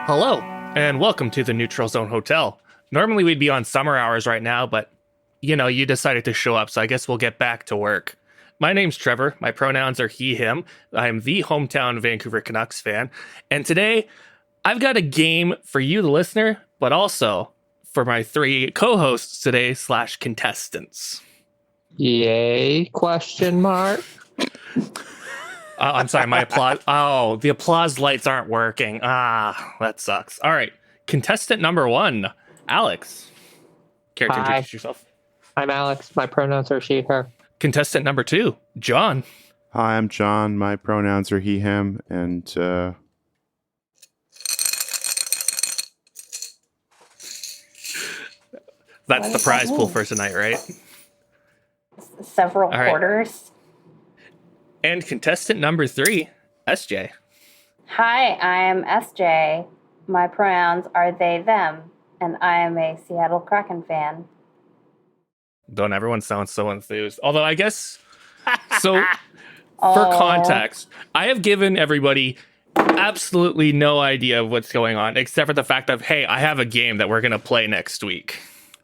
Hello, and welcome to the Neutral Zone Hotel. Normally we'd be on summer hours right now, but, you decided to show up, so I guess we'll get back to work. My name's Trevor. My pronouns are he, him. I'm the hometown Vancouver Canucks fan. And today, I've got a game for you, the listener, but also for my three co-hosts today / contestants. Yay, question mark. I'm sorry, my applause. Oh, the applause lights aren't working. That sucks. All right. Contestant number 1, Alex. Care to introduce yourself? I'm Alex. My pronouns are she, her. Contestant number 2, John. Hi, I'm John. My pronouns are he, him, and that's the prize pool for tonight, right? Several quarters. And contestant number 3, SJ. Hi, I am SJ. My pronouns are they, them, and I am a Seattle Kraken fan. Don't everyone sound so enthused. Although I guess, so for context, I have given everybody absolutely no idea of what's going on, except for the fact of, hey, I have a game that we're going to play next week.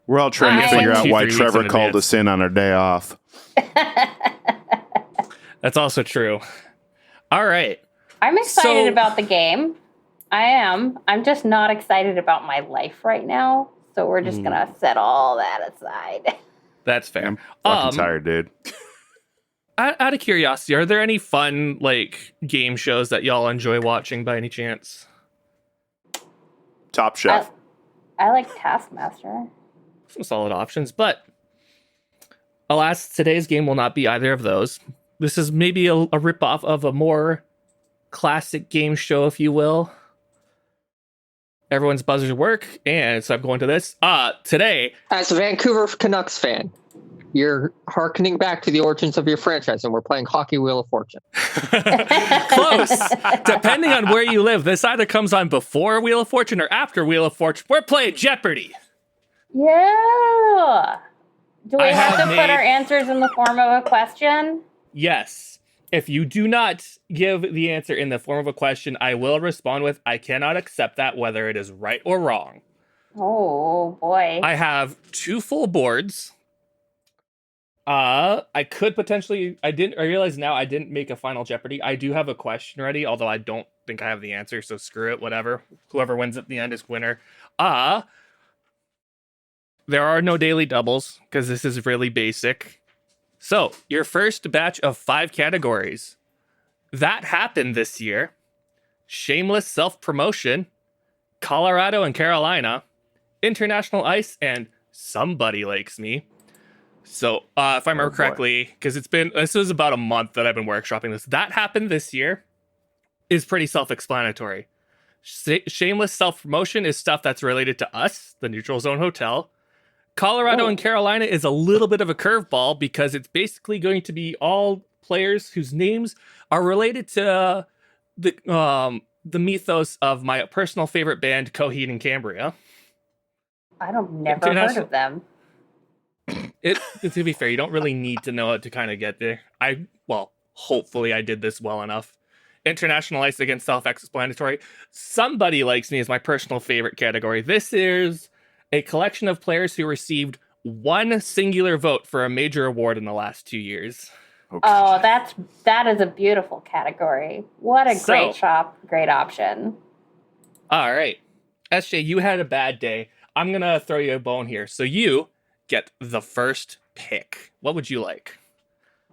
we're all trying to figure out why Trevor called us in on our day off. That's also true. All right. I'm excited about the game. I am. I'm just not excited about my life right now. So we're just going to set all that aside. That's fair. I'm fucking tired, dude. Out of curiosity, are there any fun game shows that y'all enjoy watching by any chance? Top Chef. I like Taskmaster. Some solid options, but alas, today's game will not be either of those. This is maybe a ripoff of a more classic game show, if you will. Everyone's buzzers work, and so I'm going to this. Today, as a Vancouver Canucks fan, you're hearkening back to the origins of your franchise, and we're playing Hockey Wheel of Fortune. Close. Depending on where you live, this either comes on before Wheel of Fortune or after Wheel of Fortune. We're playing Jeopardy. Yeah. Do we have to put our answers in the form of a question? Yes. If you do not give the answer in the form of a question, I will respond with, I cannot accept that, whether it is right or wrong. Oh, boy. I have 2 full boards. I could potentially, I realize now I didn't make a final Jeopardy. I do have a question ready, although I don't think I have the answer, so screw it, whatever. Whoever wins at the end is winner. There are no daily doubles, because this is really basic. So, your first batch of 5 categories. That happened this year. Shameless self-promotion. Colorado and Carolina. International ice, and Somebody Likes Me. So, if I remember correctly, because this was about a month that I've been workshopping this. That happened this year is pretty self-explanatory. Shameless self-promotion is stuff that's related to us, the Neutral Zone Hotel. Colorado and Carolina is a little bit of a curveball because it's basically going to be all players whose names are related to the mythos of my personal favorite band, Coheed and Cambria. I've never heard of them. To be fair, you don't really need to know it to kind of get there. Hopefully I did this well enough. International ice, again, self-explanatory. Somebody Likes Me is my personal favorite category. This is a collection of players who received 1 singular vote for a major award in the last 2 years. Oh, that is a beautiful category. What a great option. All right. SJ, you had a bad day. I'm going to throw you a bone here. So you get the first pick. What would you like?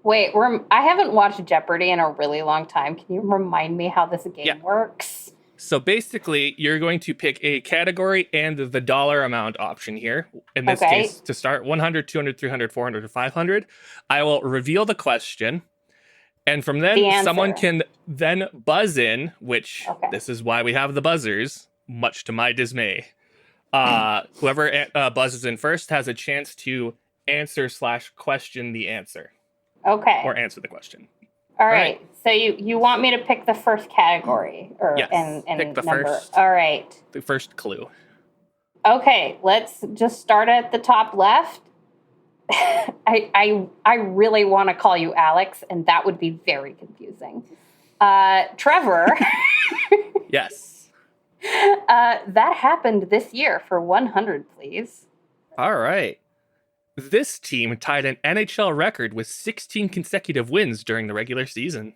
Wait, I haven't watched Jeopardy in a really long time. Can you remind me how this game works? So basically, you're going to pick a category and the dollar amount option here. In this case, to start, 100, 200, 300, 400, or 500. I will reveal the question. And from then, someone can then buzz in, which this is why we have the buzzers, much to my dismay. Whoever buzzes in first has a chance to answer / question the answer. Okay. Or answer the question. All right. So you want me to pick the first category and pick the number? First, all right. The first clue. Okay, let's just start at the top left. I really want to call you Alex, and that would be very confusing. Trevor. Yes. That happened this year for 100, please. All right. This team tied an NHL record with 16 consecutive wins during the regular season.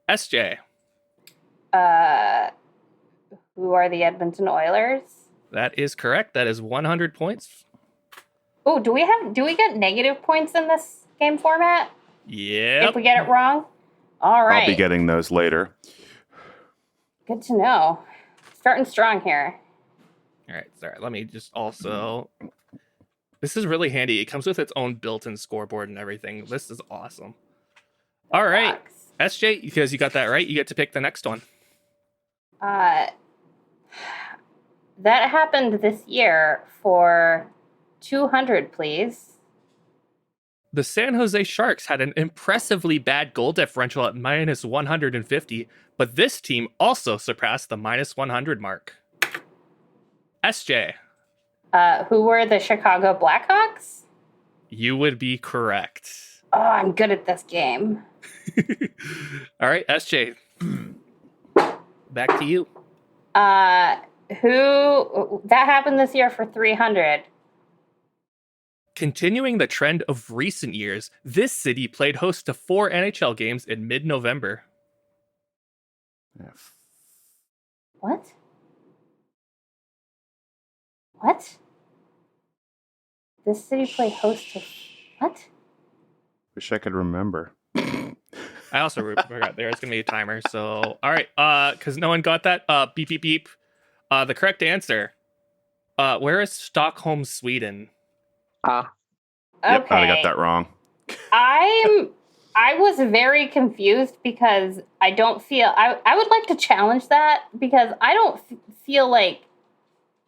SJ. Who are the Edmonton Oilers? That is correct. That is 100 points. Oh, do we get negative points in this game format? Yeah. If we get it wrong? All right. I'll be getting those later. Good to know. Starting strong here. All right. Sorry. Let me just also. This is really handy. It comes with its own built-in scoreboard and everything. This is awesome. All right. SJ, because you got that right, you get to pick the next one. That happened this year for 200, please. The San Jose Sharks had an impressively bad goal differential at minus 150, but this team also surpassed the minus 100 mark. SJ. Who were the Chicago Blackhawks? You would be correct. Oh, I'm good at this game. All right, SJ. Back to you. That happened this year for 300. Continuing the trend of recent years, this city played host to 4 NHL games in mid-November. What? What? This city played host to... What? Wish I could remember. I also forgot there's going to be a timer. So, all right. Because no one got that. Beep, beep, beep. The correct answer. Where is Stockholm, Sweden? Okay. Yep, I got that wrong. I was very confused because I don't feel... I would like to challenge that because I don't feel like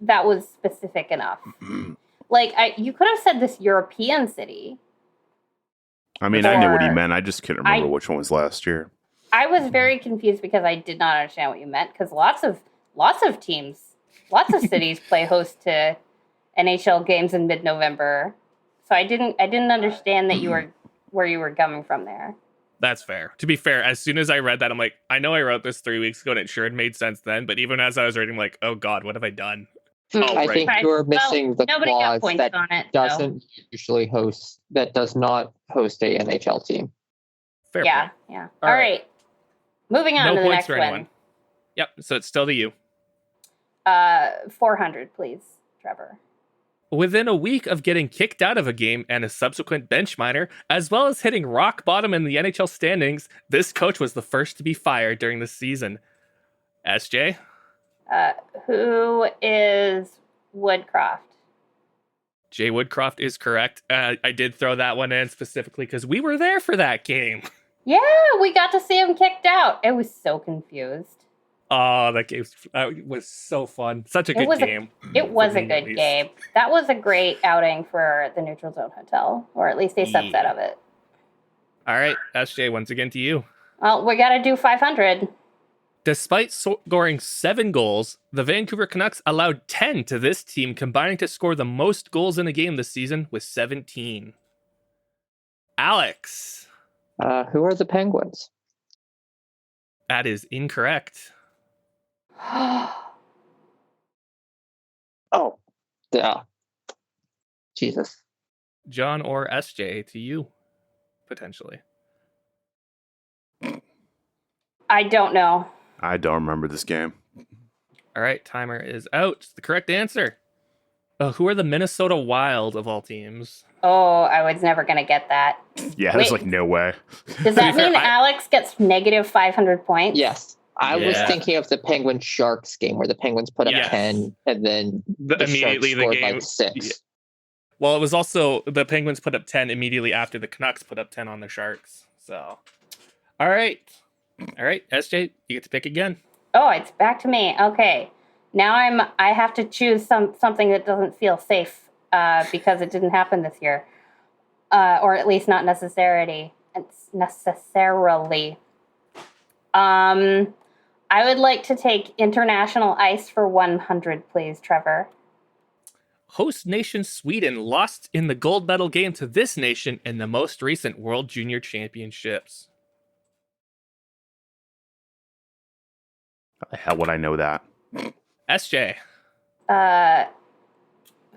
that was specific enough. You could have said this European city. I mean, I knew what he meant. I just couldn't remember which one was last year. I was very confused because I did not understand what you meant because lots of teams, lots of cities play host to NHL games in mid-November. So I didn't understand that where you were coming from there. That's fair. To be fair, as soon as I read that, I'm like, I know I wrote this 3 weeks ago and it sure had made sense then, but even as I was reading, I'm like, oh God, what have I done? I think you're missing the nobody got clause points that on it, doesn't usually host, that does not host a NHL team. Fair Yeah, point. yeah. All All right. right. Moving on No to the points next for one. anyone. Yep, so it's still to you. 400, please, Trevor. Within a week of getting kicked out of a game and a subsequent bench minor, as well as hitting rock bottom in the NHL standings, this coach was the first to be fired during the season. SJ? Who is Woodcroft? Jay Woodcroft is correct. I did throw that one in specifically because we were there for that game. Yeah, we got to see him kicked out. I was so confused. Oh, that game was so fun. Such a good game. It was a good game. That was a great outing for the Neutral Zone Hotel, or at least a subset of it. All right, SJ, once again to you. Well, we got to do 500. Despite scoring 7 goals, the Vancouver Canucks allowed 10 to this team, combining to score the most goals in a game this season with 17. Alex. Who are the Penguins? That is incorrect. Oh, yeah. Jesus. John or SJ, to you, potentially. I don't know. I don't remember this game. All right, timer is out. The correct answer. Who are the Minnesota Wild of all teams? Oh, I was never going to get that. Yeah, there's like no way. Does that mean Alex gets negative 500 points? Yes. I was thinking of the Penguin Sharks game where the Penguins put up 10 and then immediately Sharks the game scored 6. Yeah. Well, it was also the Penguins put up 10 immediately after the Canucks put up 10 on the Sharks. So, all right, SJ, you get to pick again. Oh, it's back to me. Okay, now I have to choose something that doesn't feel safe because it didn't happen this year, or at least not necessarily. I would like to take international ice for 100, please, Trevor. Host nation Sweden lost in the gold medal game to this nation in the most recent World Junior Championships. The hell would I know that? SJ.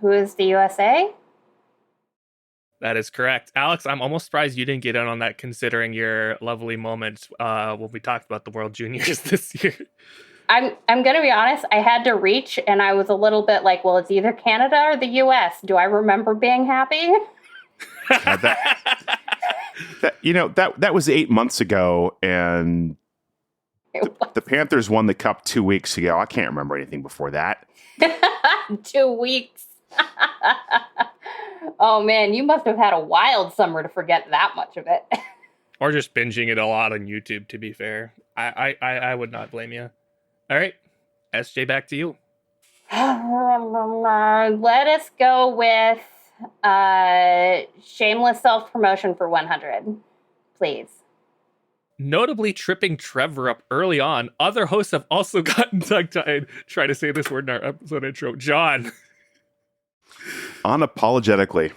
Who is the USA? That is correct. Alex, I'm almost surprised you didn't get in on that considering your lovely moment when we talked about the World Juniors this year. I'm going to be honest. I had to reach, and I was a little bit like, well, it's either Canada or the US. Do I remember being happy? That was 8 months ago, and the Panthers won the Cup 2 weeks ago. I can't remember anything before that. 2 weeks. Oh, man, you must have had a wild summer to forget that much of it. Or just binging it a lot on YouTube, to be fair. I would not blame you. All right, SJ, back to you. Let us go with shameless self-promotion for 100, please. Notably tripping Trevor up early on, other hosts have also gotten tongue-tied trying to say this word in our episode intro. John. Unapologetically.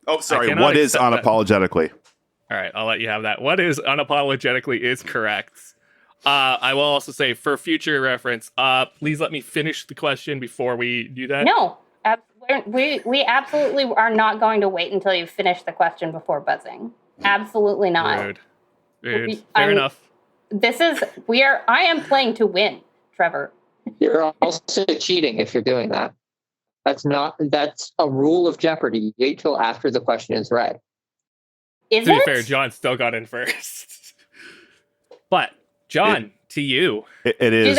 Oh, sorry. What is unapologetically? All right, I'll let you have that. What is unapologetically is correct. I will also say, for future reference, please let me finish the question before we do that. No, we absolutely are not going to wait until you finish the question before buzzing. Absolutely not. Rude. Fair enough. I am playing to win, Trevor. You're also cheating if you're doing that. That's a rule of Jeopardy. You wait till after the question is read. To be fair, John still got in first. But John, to you. It is,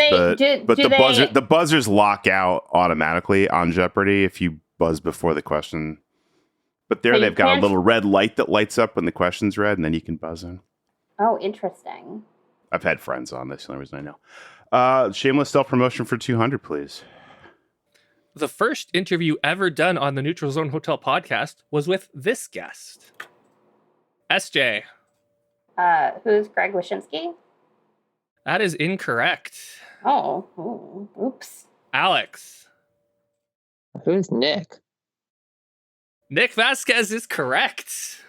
but the buzzers lock out automatically on Jeopardy if you buzz before the question. But they've got a little red light that lights up when the question's read, and then you can buzz in. Oh, interesting. I've had friends on this. The only reason I know. Shameless self-promotion for 200, please. The first interview ever done on the Neutral Zone Hotel podcast was with this guest. SJ. Who's Greg Wyshynski? That is incorrect. Oh, oops. Alex. Who's Nick? Nick Vasquez is correct.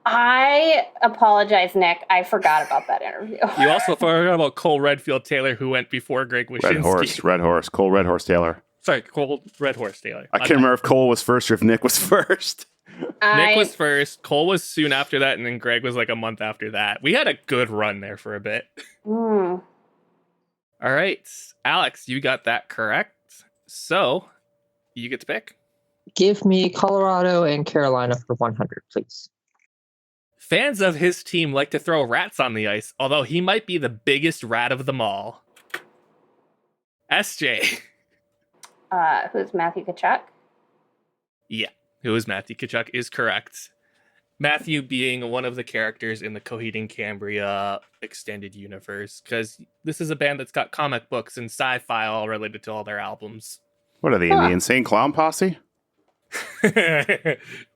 I apologize, Nick. I forgot about that interview. You also forgot about Cole Redfield Taylor, who went before Greg Wyshynski. Red Horse. Cole Red Horse Taylor. Sorry, Cole Red Horse Taylor. I can't remember if Cole was first or if Nick was first. Nick was first. Cole was soon after that, and then Greg was like a month after that. We had a good run there for a bit. All right. Alex, you got that correct. So, you get to pick. Give me Colorado and Carolina for 100, please. Fans of his team like to throw rats on the ice, although he might be the biggest rat of them all. SJ. Who's Matthew Tkachuk? Yeah, who is Matthew Tkachuk is correct. Matthew being one of the characters in the Coheed Cambria extended universe, because this is a band that's got comic books and sci-fi all related to all their albums. What are they, in the Insane Clown Posse?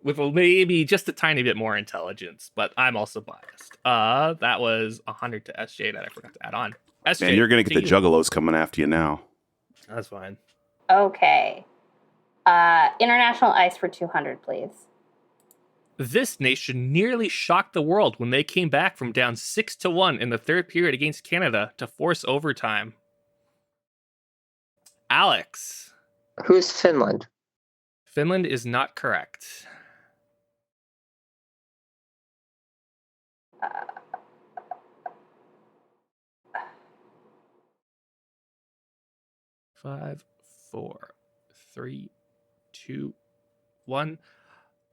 With maybe just a tiny bit more intelligence, but I'm also biased. That was 100 to SJ that I forgot to add on. SJ, man, you're going to get the Juggalos coming after you now. That's fine. Okay. International ice for 200, please. This nation nearly shocked the world when they came back from down 6-1 in the third period against Canada to force overtime. Alex. Who's Finland? Finland is not correct. Five, 4, 3, 2, 1.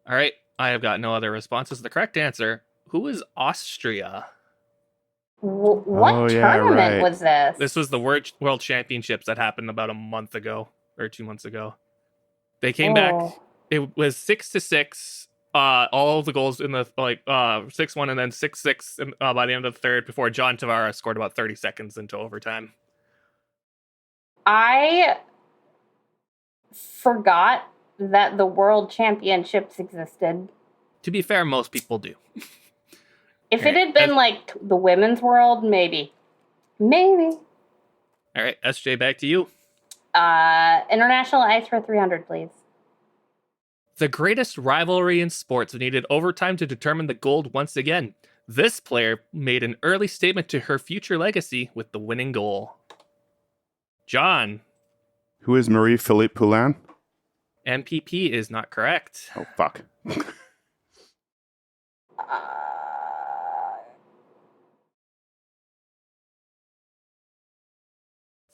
All right. I have got no other responses. The correct answer, who is Austria? What tournament was this? This was the World Championships that happened about a month ago or 2 months ago. They came back. It was 6-6. All of the goals in the 6-1 and then 6-6 by the end of the third before John Tavares scored about 30 seconds into overtime. I forgot that the World Championships existed. To be fair, most people do. If it had been like the women's world, maybe. All right, SJ, back to you. International ice for 300, please. The greatest rivalry in sports needed overtime to determine the gold once again. This player made an early statement to her future legacy with the winning goal. John. Who is Marie-Philippe Poulin? MPP is not correct. Oh, fuck.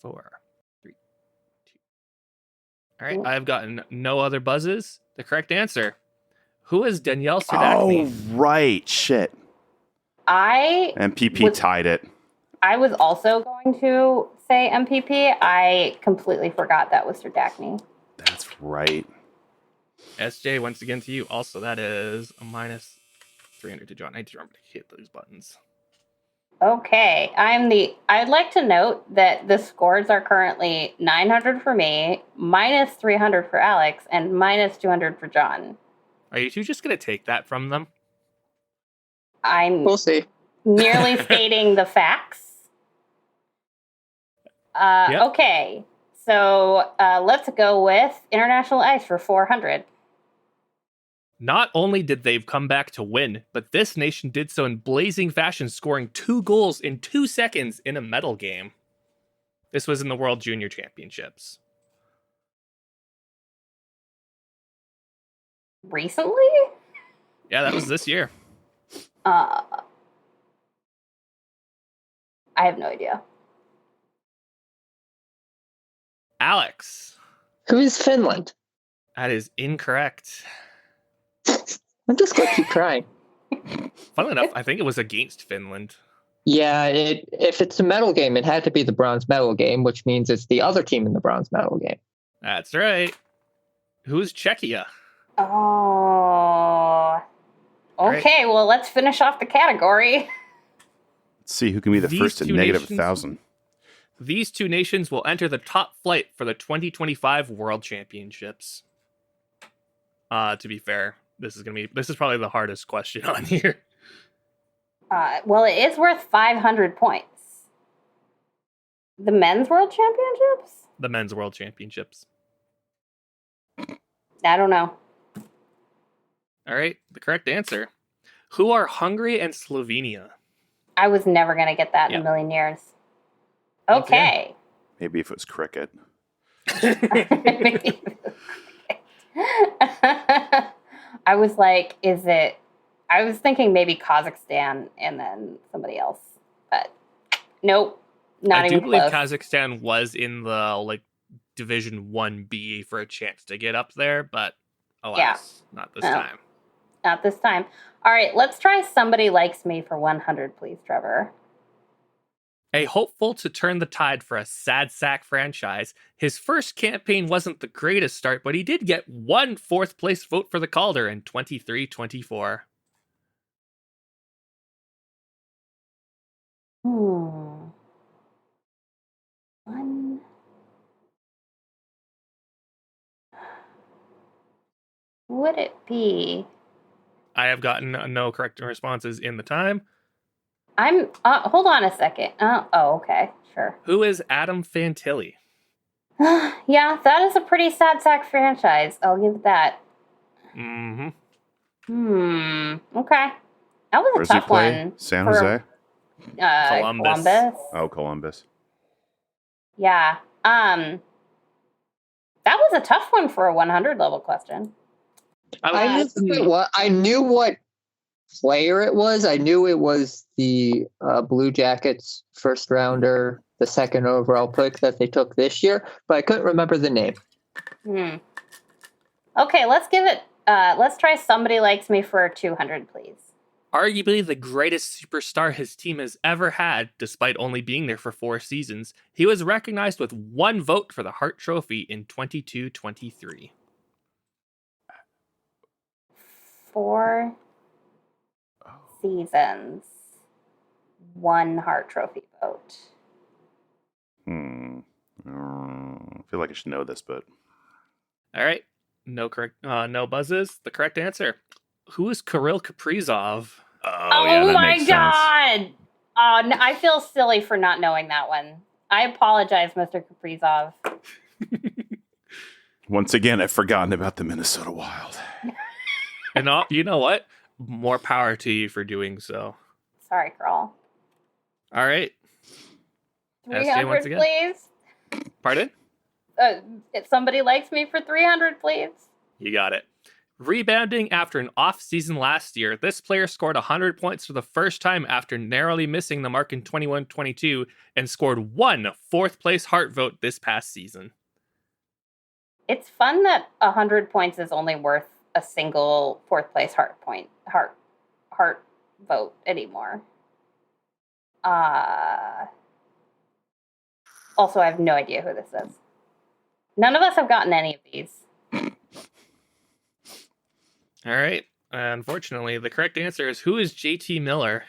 4, 3, 2. All right, I've gotten no other buzzes. The correct answer. Who is Danielle Serdachny? Oh, right. Shit. MPP tied it. I was also going to say MPP. I completely forgot that was Serdachny. That's right. SJ, once again to you. Also, that is a minus 300 to John. I need to remember to hit those buttons. Okay, I'd like to note that the scores are currently 900 for me, minus 300 for Alex, and minus 200 for John. Are you two just going to take that from them? We'll see. Merely stating the facts. Yep. Okay, so let's go with International Ice for 400. Not only did they come back to win, but this nation did so in blazing fashion, scoring 2 goals in 2 seconds in a medal game. This was in the World Junior Championships. Recently? Yeah, that was this year. I have no idea. Alex. Who is Finland? That is incorrect. I'm just going to keep trying. Funnily enough, I think it was against Finland. Yeah, if it's a medal game, it had to be the bronze medal game, which means it's the other team in the bronze medal game. That's right. Who's Czechia? Oh. Okay, well, let's finish off the category. Let's see who can be the first to negative 1,000. These two nations will enter the top flight for the 2025 World Championships. To be fair, this is probably the hardest question on here. Well, it is worth 500 points. The men's world championships? The men's world championships. I don't know. All right, the correct answer. Who are Hungary and Slovenia? I was never going to get that in a million years. Okay. Maybe if it was cricket. I was like, I was thinking maybe Kazakhstan and then somebody else, but nope, not even close. I do believe Kazakhstan was in the Division 1B for a chance to get up there, but alas, not this time. Not this time. All right, let's try Somebody Likes Me for 100, please, Trevor. A hopeful to turn the tide for a sad sack franchise, his first campaign wasn't the greatest start, but he did get 1 fourth place vote for the Calder in 23-24. One. Would it be? I have gotten no correct responses in the time. I'm hold on a second. Okay, sure. Who is Adam Fantilli? Yeah, that is a pretty sad sack franchise. I'll give it that. Mm-hmm. Okay. That was Where's a tough one. San Jose? Columbus. Oh, Columbus. Yeah. That was a tough one for a 100 level question. I knew what player it was. I knew it was the Blue Jackets first rounder, the second overall pick that they took this year, but I couldn't remember the name. Okay, let's give it. Let's try Somebody Likes Me for 200, please. Arguably the greatest superstar his team has ever had, despite only being there for 4 seasons, he was recognized with 1 vote for the Hart Trophy in 22-23. 4 seasons, 1 Hart Trophy vote. I feel like I should know this, but all right, no buzzes. The correct answer: who is Kirill Kaprizov? Oh my god! Oh, no, I feel silly for not knowing that one. I apologize, Mr. Kaprizov. Once again, I've forgotten about the Minnesota Wild. And you know what? More power to you for doing so. Sorry, girl. All right. 300, please. Pardon? If somebody likes me for 300, please. You got it. Rebounding after an off season last year, this player scored 100 points for the first time after narrowly missing the mark in 21-22 and scored one fourth-place Hart vote this past season. It's fun that 100 points is only worth a single fourth-place Hart vote anymore. Also, I have no idea who this is. None of us have gotten any of these. All right. Unfortunately, the correct answer is, who is JT Miller?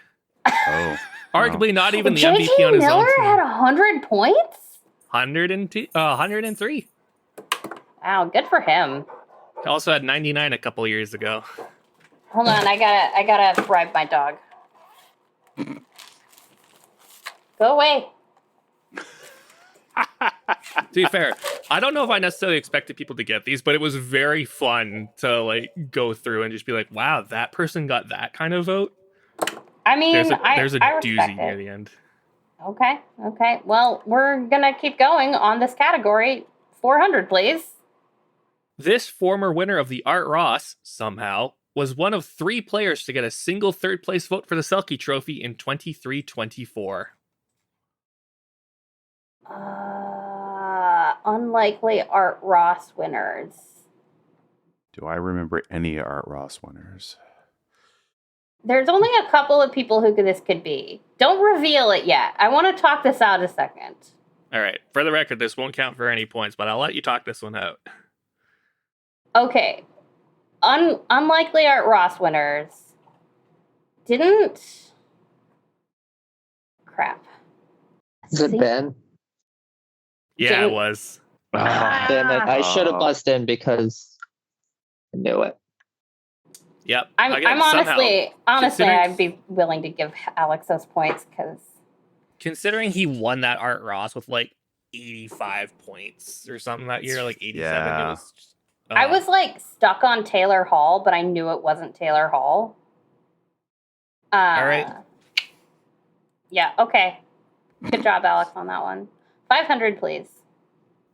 Oh. Arguably not even the JT MVP on his Miller own team. had 100 points? 103. Wow, good for him. He also had 99 a couple years ago. Hold on, I gotta bribe my dog. Go away. To be fair, I don't know if I necessarily expected people to get these, but it was very fun to like go through and just be like, wow, that person got that kind of vote. I mean, there's a I doozy near the end. Okay. Well, we're gonna keep going on this category. 400, please. This former winner of the Art Ross, somehow, was one of 3 players to get a single third place vote for the Selke Trophy in 23-24. Unlikely Art Ross winners. Do I remember any Art Ross winners? There's only a couple of people who this could be. Don't reveal it yet. I want to talk this out a second. All right. For the record, this won't count for any points, but I'll let you talk this one out. Okay. Unlikely Art Ross winners didn't... Crap. Is it Ben? Yeah, it was. Damn it. I should have buzzed in because I knew it. Yep. I'm honestly, I'd be willing to give Alex those points because... Considering he won that Art Ross with like 85 points or something that year, like 87. Yeah. It was just, I was like stuck on Taylor Hall, but I knew it wasn't Taylor Hall. All right. Yeah, okay. Good job, Alex, on that one. 500, please.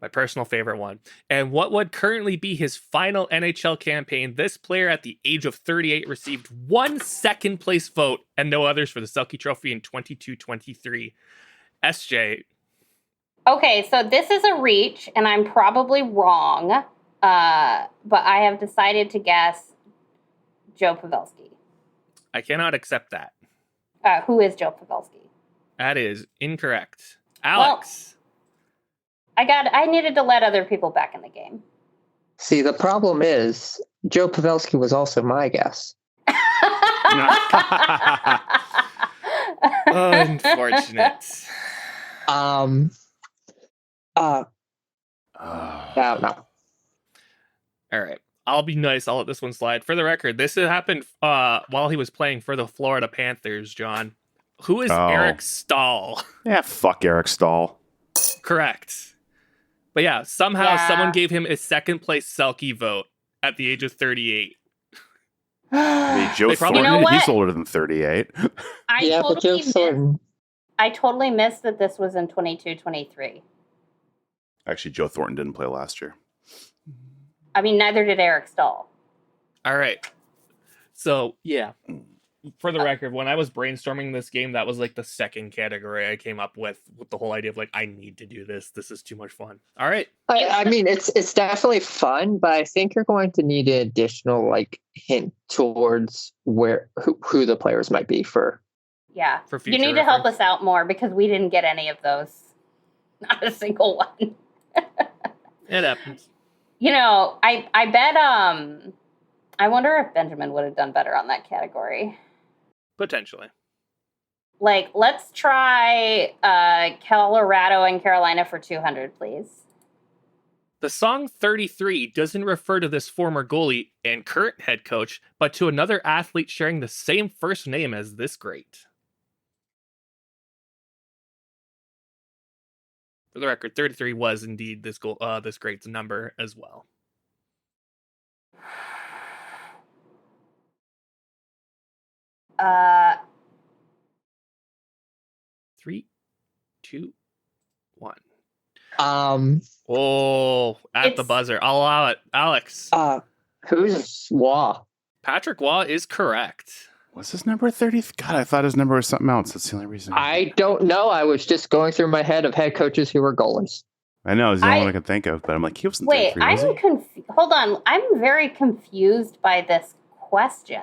My personal favorite one. And what would currently be his final NHL campaign, this player at the age of 38 received 1 second place vote and no others for the Selke Trophy in 22-23. SJ. Okay, so this is a reach, and I'm probably wrong, but I have decided to guess Joe Pavelski. I cannot accept that. Who is Joe Pavelski? That is incorrect. Alex. Well, I needed to let other people back in the game. See, the problem is Joe Pavelski was also my guess. Unfortunate. No. All right. I'll be nice. I'll let this one slide. For the record, this happened while he was playing for the Florida Panthers, John. Who is Eric Stahl? Yeah, fuck Eric Stahl. Correct. But yeah, somehow someone gave him a second place Selke vote at the age of 38. I mean, Joe Thornton, he's older than 38. But Joe Thornton. I totally missed that this was in 22-23. Actually, Joe Thornton didn't play last year. I mean, neither did Eric Stahl. All right. So, yeah. For the record, when I was brainstorming this game, that was like the second category I came up with the whole idea of like, I need to do this. This is too much fun. All right. I mean, it's definitely fun, but I think you're going to need an additional like hint towards who the players might be for. Yeah. For future you need to help us out more because we didn't get any of those. Not a single one. It happens. You know, I bet I wonder if Benjamin would have done better on that category. Potentially. Like, let's try Colorado and Carolina for 200, please. The song 33 doesn't refer to this former goalie and current head coach, but to another athlete sharing the same first name as this great. For the record, 33 was indeed this great's number as well. 3, 2, 1. At the buzzer. I'll allow it. Alex. Who's Waugh? Patrick Waugh is correct. What's his number? 30? God, I thought his number was something else. That's the only reason. I don't know. I was just going through my head of head coaches who were goalies. I know, it's the only one I can think of, but I'm like, he wasn't 33, was he? Hold on. I'm very confused by this question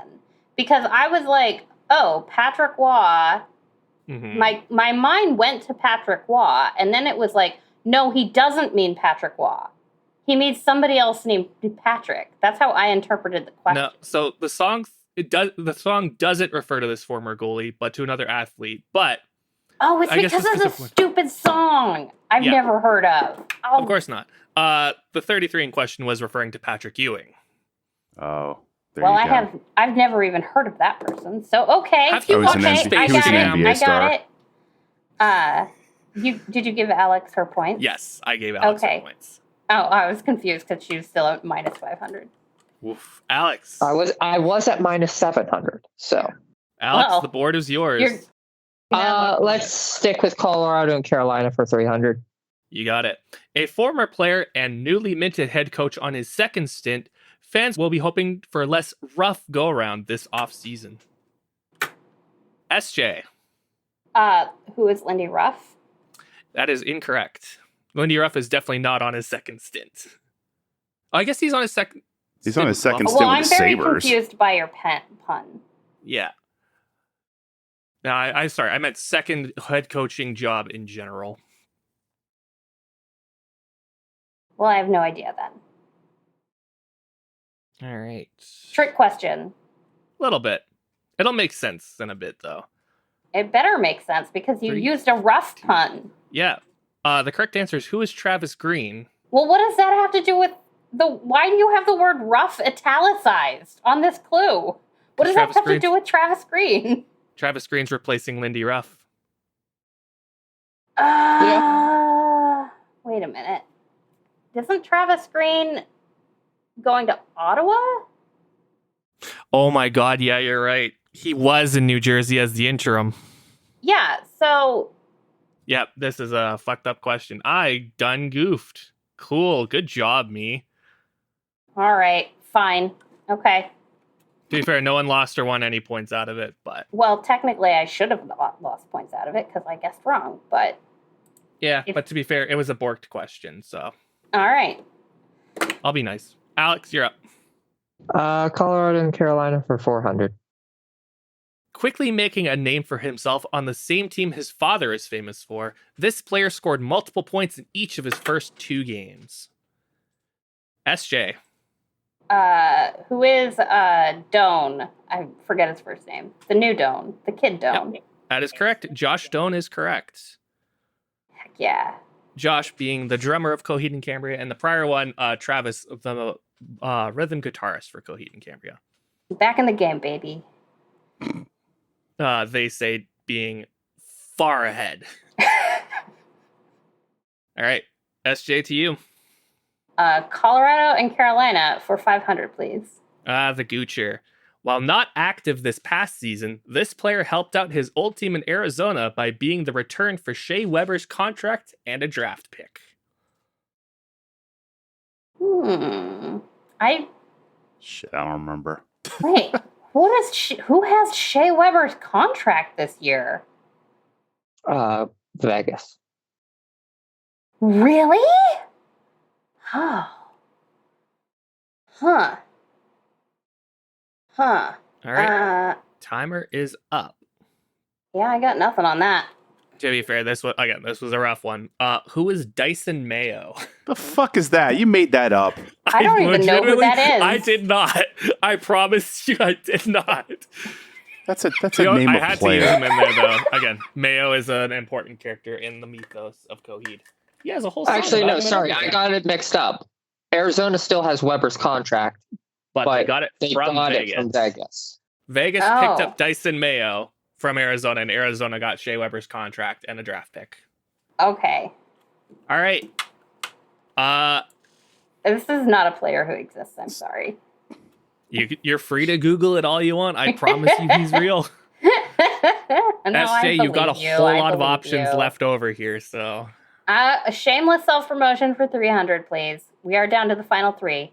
because I was like, oh, Patrick Waugh. Mm-hmm. My mind went to Patrick Waugh, and then it was like, no, he doesn't mean Patrick Waugh. He means somebody else named Patrick. That's how I interpreted the question. No, so the song doesn't refer to this former goalie, but to another athlete. But it's because of the stupid song I've never heard of. Oh. Of course not. The 33 in question was referring to Patrick Ewing. Oh. I've never even heard of that person. So okay. Have you watched I got it. Did you give Alex her points? Yes, I gave Alex her points. Oh, I was confused because she was still at minus 500. Oof. Alex. I was at minus 700. So Alex, the board is yours. Let's stick with Colorado and Carolina for 300. You got it. A former player and newly minted head coach on his second stint, fans will be hoping for a less rough go-around this offseason. SJ. Who is Lindy Ruff? That is incorrect. Lindy Ruff is definitely not on his second stint. I guess he's on his second. He's on his second stint with the Sabres. I'm very confused by your pun. Yeah. No, I sorry. I meant second head coaching job in general. Well, I have no idea then. All right. Trick question. A little bit. It'll make sense in a bit, though. It better make sense because you used a rough pun. Yeah. The correct answer is, who is Travis Green? Well, what does that have to do with why do you have the word rough italicized on this clue? What does that have to do with Travis Green? Travis Green's replacing Lindy Ruff. Wait a minute. Isn't Travis Green going to Ottawa? Oh my God, yeah, you're right. He was in New Jersey as the interim. Yeah, so... Yep, this is a fucked up question. I done goofed. Cool, good job, me. All right, fine. Okay. To be fair, no one lost or won any points out of it, but... Well, technically, I should have lost points out of it because I guessed wrong, but... Yeah, but to be fair, it was a borked question, so... All right. I'll be nice. Alex, you're up. Colorado and Carolina for 400. Quickly making a name for himself on the same team his father is famous for, this player scored multiple points in each of his first 2 games. SJ. Who is Doan? I forget his first name. The new Doan. The kid Doan. Yep, that is correct. Josh Doan is correct. Heck yeah. Josh being the drummer of Coheed and Cambria, and the prior one, Travis, the rhythm guitarist for Coheed and Cambria. Back in the game, baby. They say being far ahead. All right, SJ, to you. Colorado and Carolina for 500, please. The Goocher. While not active this past season, this player helped out his old team in Arizona by being the return for Shea Weber's contract and a draft pick. Shit, I don't remember. Wait, who has Shea Weber's contract this year? Vegas. Really? Oh. Huh. All right. Timer is up. Yeah, I got nothing on that. To be fair, this was a rough one. Who is Dyson Mayo? The fuck is that? You made that up. I don't even know who that is. I did not. I promise you, I did not. That's a name of player. I had to use him in there though. Again, Mayo is an important character in the mythos of Coheed. He has a whole. Actually, no, sorry, I got it mixed up. Arizona still has Weber's contract, but they got it from Vegas. Vegas picked up Dyson Mayo from Arizona, and Arizona got Shea Weber's contract and a draft pick. Okay. All right. This is not a player who exists. I'm sorry. You're free to Google it all you want. I promise you he's real. No, SJ, you've got a whole lot of options left over here, so... A shameless self-promotion for 300, please. We are down to the final 3.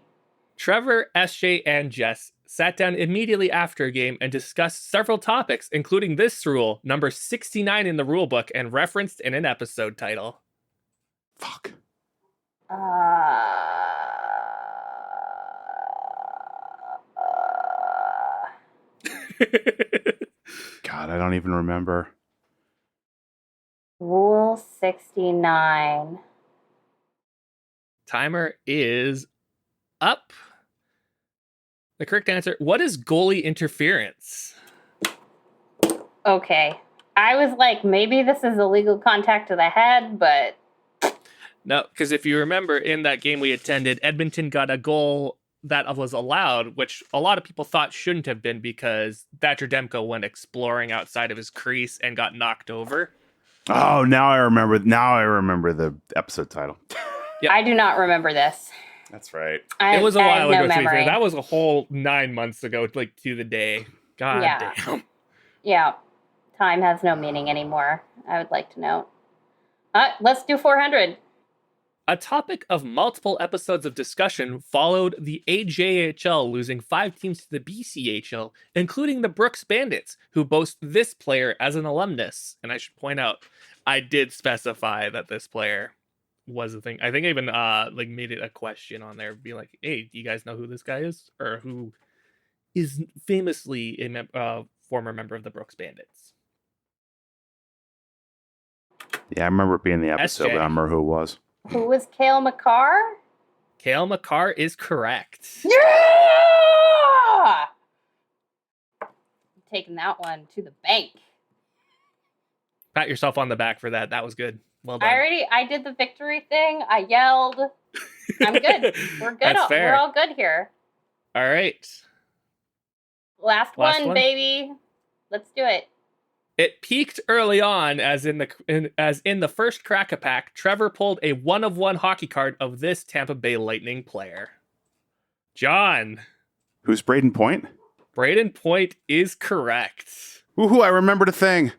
Trevor, SJ, and Jess sat down immediately after a game and discussed several topics, including this rule, number 69 in the rule book and referenced in an episode title. Fuck. God, I don't even remember. Rule 69. Timer is up. The correct answer, what is goalie interference? Okay. I was like, maybe this is illegal contact to the head, but... No, because if you remember in that game we attended, Edmonton got a goal that was allowed, which a lot of people thought shouldn't have been because Thatcher Demko went exploring outside of his crease and got knocked over. Oh, now I remember. Now I remember the episode title. Yep. I do not remember this. That's right. It was a while ago. To be fair. That was a whole 9 months ago, like to the day. God damn. Yeah. Time has no meaning anymore. I would like to know. Let's do 400. A topic of multiple episodes of discussion followed the AJHL losing 5 teams to the BCHL, including the Brooks Bandits, who boast this player as an alumnus. And I should point out, I did specify that this player was a thing. I think I even made it a question on there, be like, "Hey, do you guys know who this guy is, or who is famously a former member of the Brooks Bandits?" Yeah, I remember it being the episode, but I don't remember who it was. Who was Cale McCarr? Cale McCarr is correct. Yeah! I'm taking that one to the bank. Pat yourself on the back for that. That was good. Well done. I did the victory thing. I yelled. I'm good. We're good. That's fair. We're all good here. All right. Last one, baby. Let's do it. It peaked early on, as in the first Crack-A-Pack. Trevor pulled a 1-of-1 hockey card of this Tampa Bay Lightning player. John. Who's Braden Point? Braden Point is correct. Woohoo, I remembered a thing.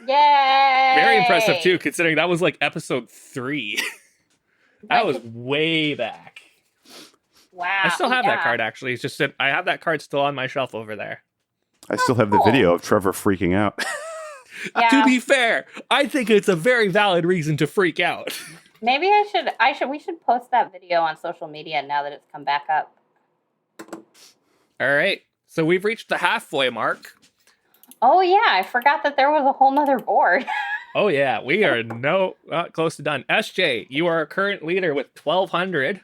Yay! Very impressive, too, considering that was like episode 3. That was way back. Wow. I still have that card, actually. It's just that I have that card still on my shelf over there. I still have the video of Trevor freaking out. Yeah. To be fair, I think it's a very valid reason to freak out. Maybe we should post that video on social media now that it's come back up. All right. So we've reached the halfway mark. Oh, yeah. I forgot that there was a whole nother board. Oh, yeah. We are close to done. SJ, you are our current leader with 1,200.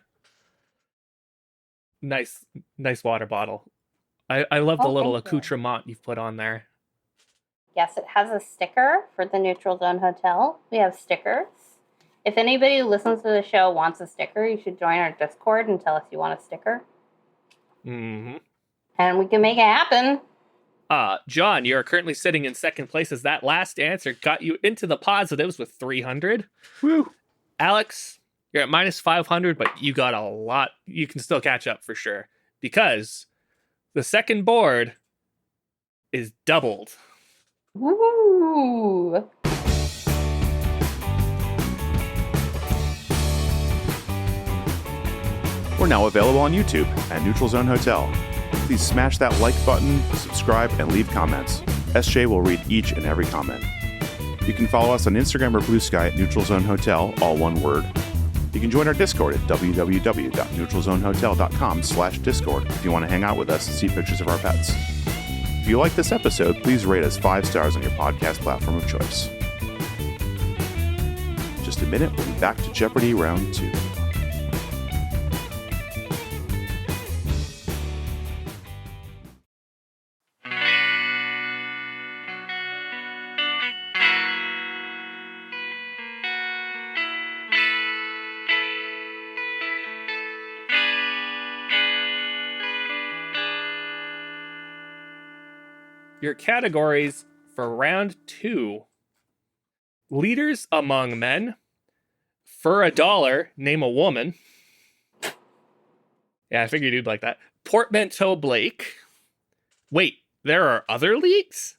Nice water bottle. I love the little accoutrement you've put on there. Yes, it has a sticker for the Neutral Zone Hotel. We have stickers. If anybody who listens to the show wants a sticker, you should join our Discord and tell us you want a sticker. Mm-hmm. And we can make it happen. John, you're currently sitting in second place as that last answer got you into the positives with 300. Woo! Alex, you're at minus 500, but you got a lot. You can still catch up for sure because the second board is doubled. Woo! We're now available on YouTube at Neutral Zone Hotel. Please smash that like button, subscribe, and leave comments. SJ will read each and every comment. You can follow us on Instagram or Bluesky at Neutral Zone Hotel, all one word. You can join our Discord at www.neutralzonehotel.com/Discord if you want to hang out with us and see pictures of our pets. If you like this episode, please rate us 5 stars on your podcast platform of choice. Just a minute, we'll be back to Jeopardy Round 2. Your categories for round 2. Leaders among men. For $1, name a woman. Yeah, I figured you'd like that. Portmanteau Blake. Wait, there are other leagues?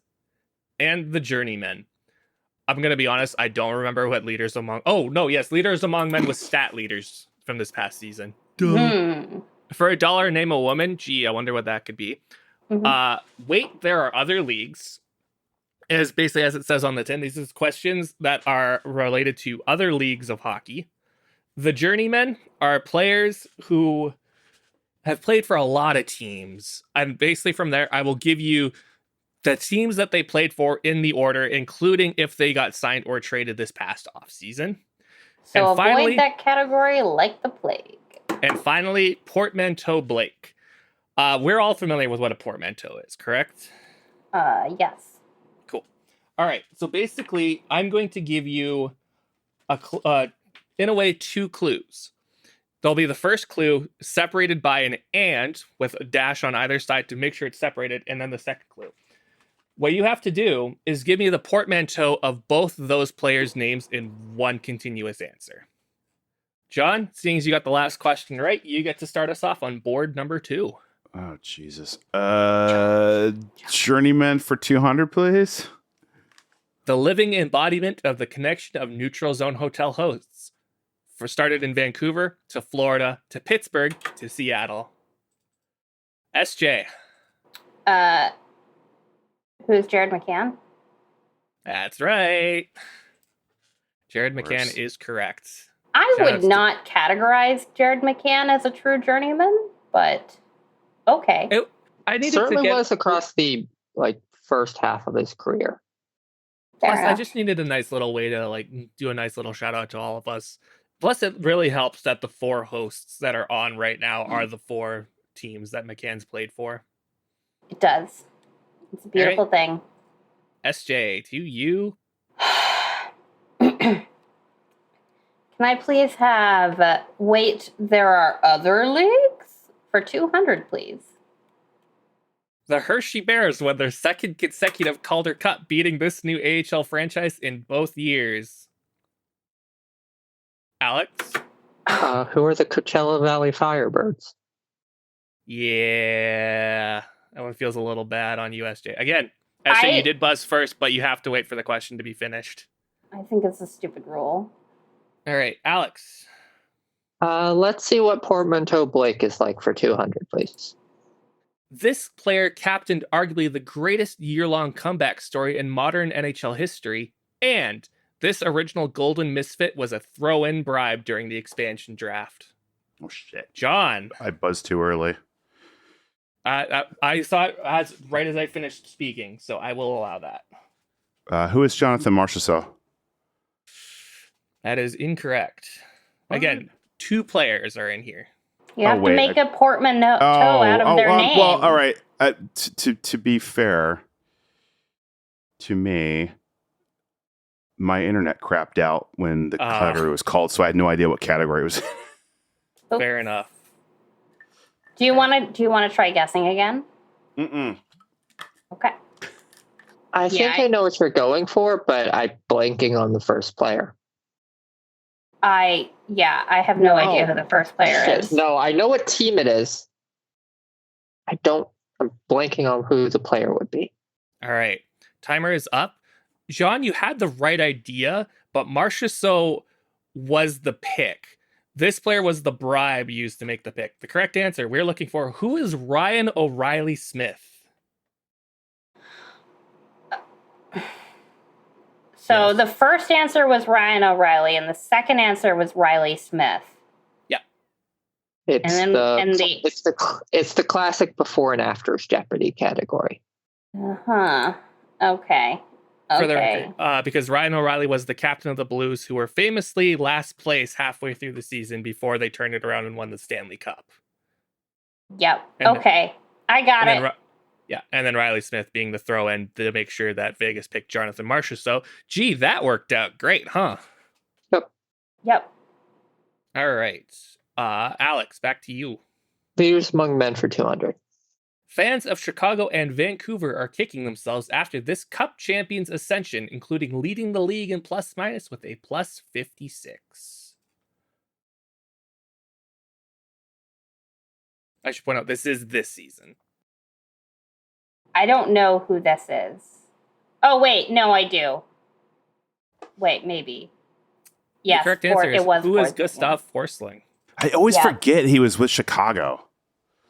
And the Journeymen. I'm going to be honest, I don't remember what Leaders Among... Oh, no, yes, Leaders Among Men was stat leaders from this past season. For $1, name a woman. Gee, I wonder what that could be. Wait, there are other leagues. Is basically, as it says on the tin, these are questions that are related to other leagues of hockey. The journeymen are players who have played for a lot of teams. And basically from there, I will give you the teams that they played for in the order, including if they got signed or traded this past offseason. So and finally, avoid that category like the plague. And finally, portmanteau Blake. We're all familiar with what a portmanteau is, correct? Yes. Cool. All right. So basically, I'm going to give you in a way, 2 clues. There'll be the first clue separated by an and with a dash on either side to make sure it's separated, and then the second clue. What you have to do is give me the portmanteau of both those players' names in one continuous answer. John, seeing as you got the last question right, you get to start us off on board number 2. Oh, Jesus. Journeyman for 200, please. The living embodiment of the connection of neutral zone hotel hosts. Started in Vancouver, to Florida, to Pittsburgh, to Seattle. SJ. Who's Jared McCann? That's right. Jared McCann is correct. I would not categorize Jared MCann as a true journeyman, but okay. I certainly was across the first half of his career. Plus, I just needed a nice little way to do a nice little shout out to all of us. Plus, it really helps that the 4 hosts that are on right now are the 4 teams that McCann's played for. It does. It's a beautiful thing. SJ, to you. Can I please have wait, there are other leagues? For 200, please. The Hershey Bears won their second consecutive Calder Cup, beating this new AHL franchise in both years. Alex? Who are the Coachella Valley Firebirds? Yeah, that one feels a little bad on USJ. Again, SJ, you did buzz first, but you have to wait for the question to be finished. I think it's a stupid rule. All right, Alex. Let's see what portmanteau Blake is like for 200, please. This player captained arguably the greatest year-long comeback story in modern NHL history, and this original Golden Misfit was a throw-in bribe during the expansion draft. Oh, shit. John. I buzzed too early. I saw it right as I finished speaking, so I will allow that. Who is Jonathan Marchessault? That is incorrect. Again, 2 players are in here. You have to make a portmanteau out of their name. Well, all right. To be fair to me, my internet crapped out when the category was called, so I had no idea what category it was. Fair enough. Do you want to try guessing again? Mm-mm. Okay. I think I know what you're going for, but I'm blanking on the first player. I have no idea who the first player is. No, I know what team it is. I'm blanking on who the player would be. All right. Timer is up. John, you had the right idea, but Marchessault was the pick. This player was the bribe used to make the pick. The correct answer we're looking for, who is Ryan O'Reilly Smith? So the first answer was Ryan O'Reilly, and the second answer was Riley Smith. Yeah. It's the classic before and afters Jeopardy category. Okay. For the record, because Ryan O'Reilly was the captain of the Blues, who were famously last place halfway through the season before they turned it around and won the Stanley Cup. Yep. I got it. And then Riley Smith being the throw-in to make sure that Vegas picked Jonathan Marchessault. Gee, that worked out great, huh? Yep. All right. Alex, back to you. Leaders among men for 200. Fans of Chicago and Vancouver are kicking themselves after this Cup champion's ascension, including leading the league in plus-minus with a plus 56. I should point out, this is this season. I don't know who this is. Oh, wait. No, I do. wait, maybe. Yes, the correct answer is, it was who is Forsling, Gustav Forsling? I always forget he was with Chicago.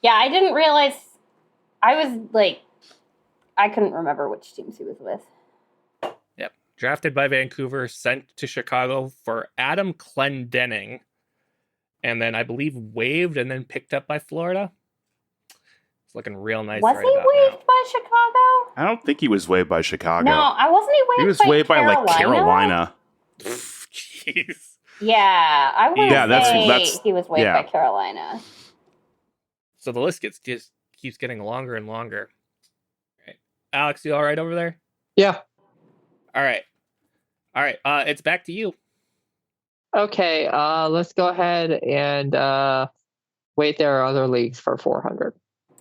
Yeah, I didn't realize. I was like, I couldn't remember which teams he was with. Yep. Drafted by Vancouver, sent to Chicago for Adam Clendenning, and then I believe waived and then picked up by Florida. It's looking real nice. Was right he about waived now. by Chicago? I don't think he was waived by Chicago. No, I wasn't. He was waived by like Carolina. Jeez. Yeah, I want to say that's he was waived by Carolina. So the list just keeps getting longer and longer. Right. Alex, you all right over there? Yeah. All right. It's back to you. Okay, let's go ahead and wait. There are other leagues for 400.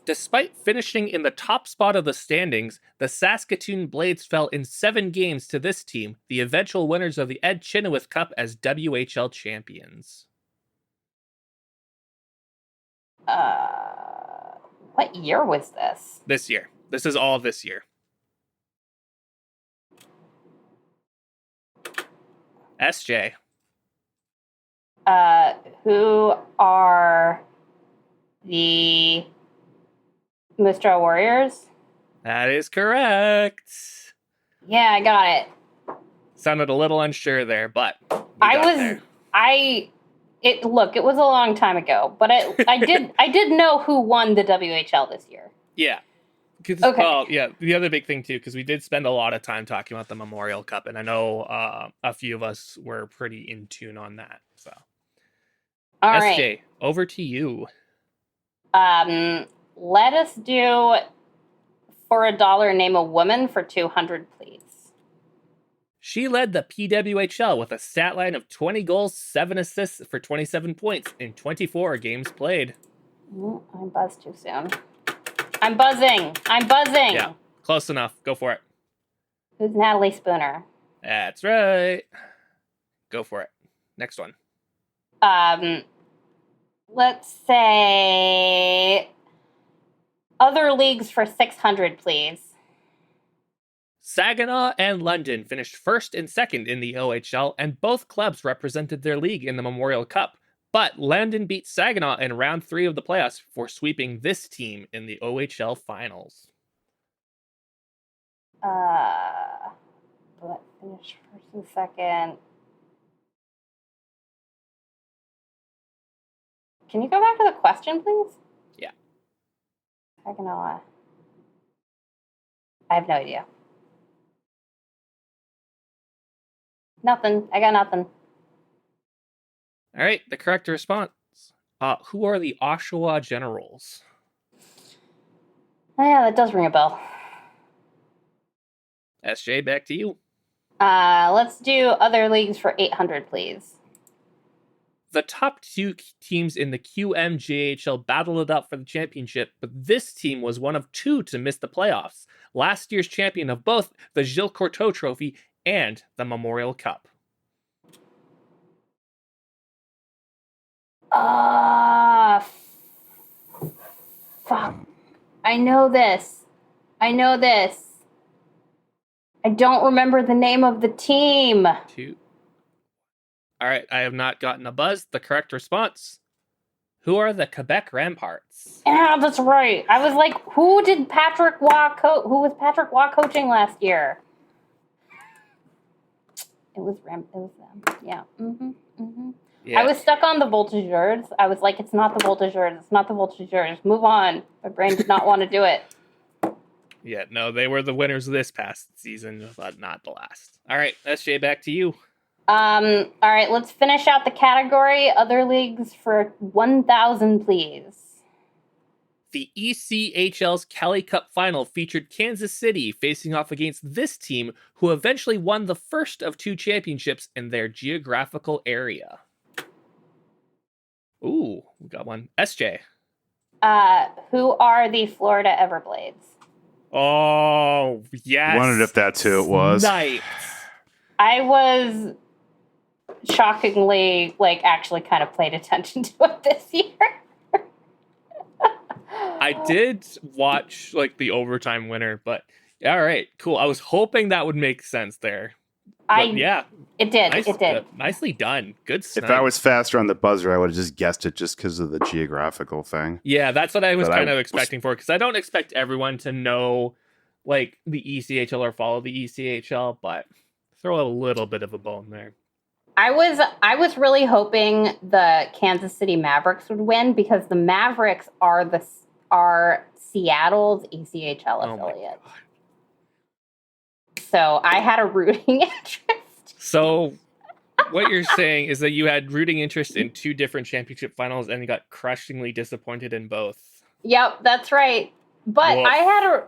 Despite finishing in the top spot of the standings, the Saskatoon Blades fell in 7 games to this team, the eventual winners of the Ed Chenoweth Cup as WHL champions. What year was this? This year. This is all this year. SJ. Who are the Moose Jaw Warriors? That is correct. Yeah, I got it. Sounded a little unsure there, but It was a long time ago, but I did know who won the WHL this year. Yeah. Okay. Well, yeah, the other big thing too, because we did spend a lot of time talking about the Memorial Cup, and I know a few of us were pretty in tune on that. So, all SJ, right, over to you. Let us do for $1 name a woman for 200, please. She led the PWHL with a stat line of 20 goals, 7 assists for 27 points in 24 games played. I buzzed too soon. I'm buzzing. Yeah, close enough. Go for it. Who's Natalie Spooner? That's right. Go for it. Next one. Let's say other leagues for 600, please. Saginaw and London finished first and second in the OHL, and both clubs represented their league in the Memorial Cup. But London beat Saginaw in round 3 of the playoffs for sweeping this team in the OHL finals. Let's finish first and second. Can you go back to the question, please? Yeah. Saginaw. I have no idea. Nothing. I got nothing. All right, the correct response. Who are the Oshawa Generals? Oh, yeah, that does ring a bell. SJ, back to you. Let's do other leagues for 800, please. The top 2 teams in the QMJHL battled it out for the championship, but this team was one of 2 to miss the playoffs. Last year's champion of both the Gilles Courteau Trophy and the Memorial Cup. Fuck. I know this. I don't remember the name of the team. 2. All right, I have not gotten a buzz. The correct response. Who are the Quebec Ramparts? Yeah, that's right. I was like, who was Patrick Waugh coaching last year? It was them. Yeah. Yeah. I was stuck on the Voltigeurs. I was like, it's not the Voltigeurs. Move on. My brain did not want to do it. Yeah, no, they were the winners of this past season, but not the last. All right, SJ, back to you. All right, let's finish out the category. Other leagues for 1,000, please. The ECHL's Kelly Cup final featured Kansas City facing off against this team, who eventually won the first of 2 championships in their geographical area. Ooh, we got one. SJ. Who are the Florida Everblades? Oh, yes. I wondered if that's who it was. Nice. I was shockingly, actually kind of paid attention to it this year. I did watch, the overtime winner, but all right, cool. I was hoping that would make sense there. It did. It did. Nicely done. Good snipe. If I was faster on the buzzer, I would have just guessed it just because of the geographical thing. Yeah, that's what I was kind of expecting for, because I don't expect everyone to know like the ECHL or follow the ECHL, but throw a little bit of a bone there. I was really hoping the Kansas City Mavericks would win, because the Mavericks are Seattle's ECHL affiliate. So I had a rooting interest. So what you're saying is that you had rooting interest in 2 different championship finals and you got crushingly disappointed in both. Yep, that's right. But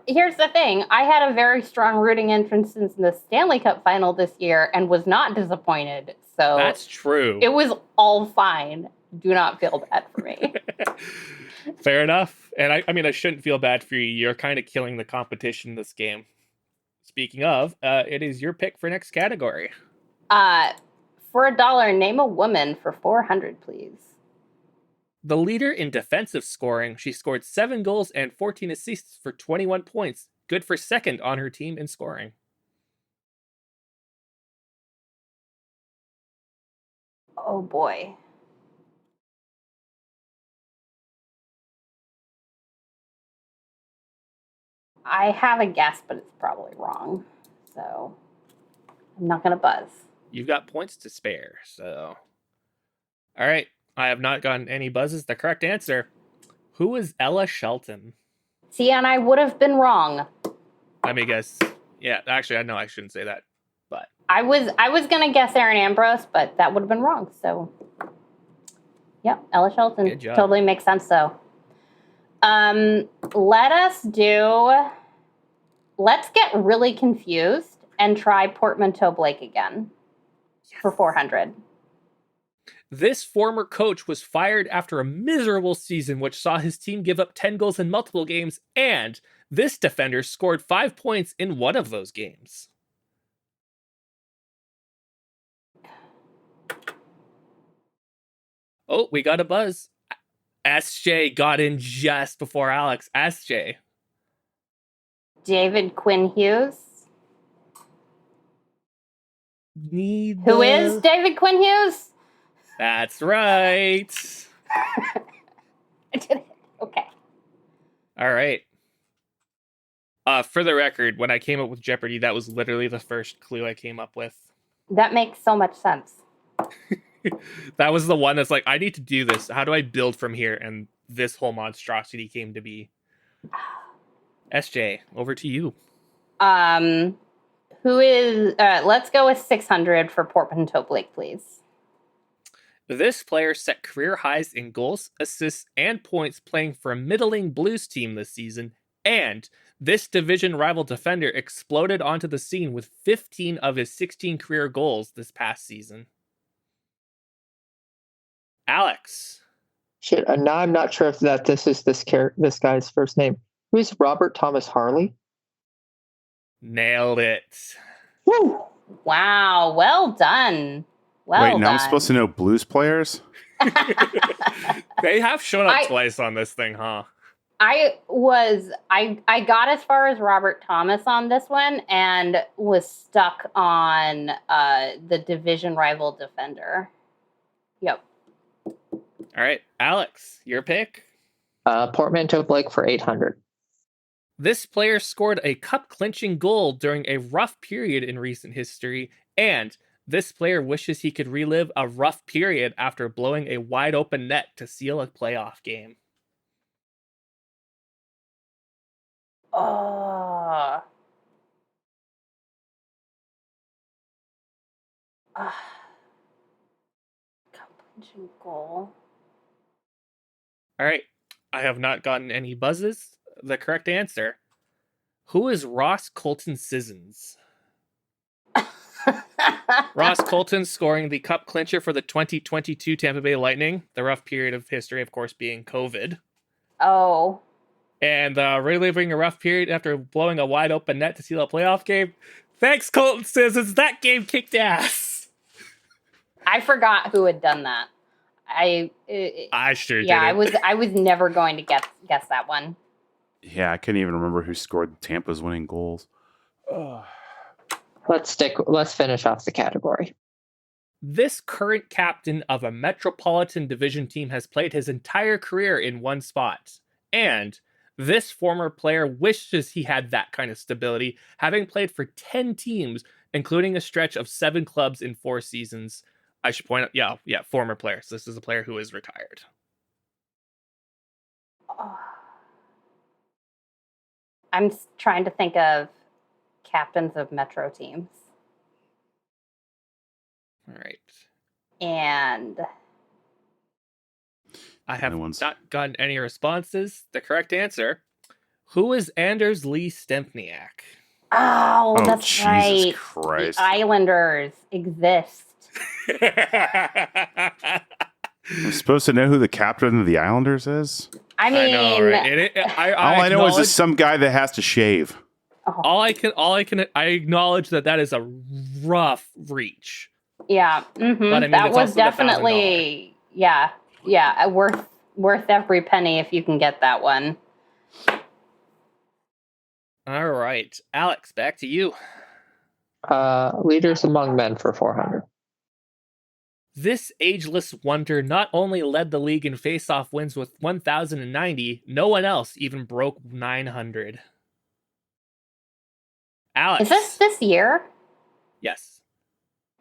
here's the thing. I had a very strong rooting interest in the Stanley Cup final this year and was not disappointed. So that's true. It was all fine. Do not feel bad for me. Fair enough. And I shouldn't feel bad for you. You're kind of killing the competition this game. Speaking of, it is your pick for next category. For $1, name a woman for 400, please. The leader in defensive scoring, she scored 7 goals and 14 assists for 21 points. Good for second on her team in scoring. Oh boy. I have a guess, but it's probably wrong. So I'm not going to buzz. You've got points to spare, so. All right. I have not gotten any buzzes. The correct answer. Who is Ella Shelton? See, and I would have been wrong. Let me guess. Yeah, actually, I know I shouldn't say that, but. I was going to guess Aaron Ambrose, but that would have been wrong. So, yep, Ella Shelton. Good job. Totally makes sense, though. Let's get really confused and try Portmanteau Blake again for 400. This former coach was fired after a miserable season, which saw his team give up 10 goals in multiple games, and this defender scored 5 points in one of those games. Oh, we got a buzz. SJ got in just before Alex. SJ. David Quinn Hughes. Who is David Quinn Hughes? That's right. I did it. Okay. All right. For the record, when I came up with Jeopardy, that was literally the first clue I came up with. That makes so much sense. That was the one that's like, I need to do this. How do I build from here? And this whole monstrosity came to be. SJ, over to you. Who is... let's go with 600 for Portmanteau Blake, please. This player set career highs in goals, assists, and points playing for a middling Blues team this season, and this division rival defender exploded onto the scene with 15 of his 16 career goals this past season. Alex. Shit, now I'm not sure if this is this guy's first name. Who's Robert Thomas Harley? Nailed it. Woo! Wow, well done. Wait, now I'm supposed to know Blues players? They have shown up twice on this thing, huh? I got as far as Robert Thomas on this one and was stuck on the division rival defender. Yep. All right, Alex, your pick? Portmanteau Blake for 800. This player scored a cup-clinching goal during a rough period in recent history, and this player wishes he could relive a rough period after blowing a wide-open net to seal a playoff game. Cup-clinching goal. All right, I have not gotten any buzzes. The correct answer. Who is Ross Colton Sissons? Ross Colton scoring the cup clincher for the 2022 Tampa Bay Lightning. The rough period of history, of course, being COVID. Oh. And reliving a rough period after blowing a wide open net to seal a playoff game. Thanks, Colton Sissons. That game kicked ass. I forgot who had done that. I sure did. Yeah, I was never going to guess that one. Yeah, I couldn't even remember who scored Tampa's winning goals. All Let's finish off the category. This current captain of a Metropolitan Division team has played his entire career in one spot. And this former player wishes he had that kind of stability, having played for 10 teams, including a stretch of 7 clubs in 4 seasons. I should point out, former player. So this is a player who is retired. I'm trying to think of captains of Metro teams. All right. And I have not gotten any responses. The correct answer, who is Anders Lee Stempniak? Oh, that's Jesus right. Christ. The Islanders exist. I'm supposed to know who the captain of the Islanders is? I mean, I know, right? All I know is it's some guy that has to shave. I acknowledge that is a rough reach. Yeah, but I mean, that was definitely worth every penny if you can get that one. All right, Alex, back to you. Leaders among men for 400. This ageless wonder not only led the league in face-off wins with 1,090, no one else even broke 900. Alex. Is this year? Yes.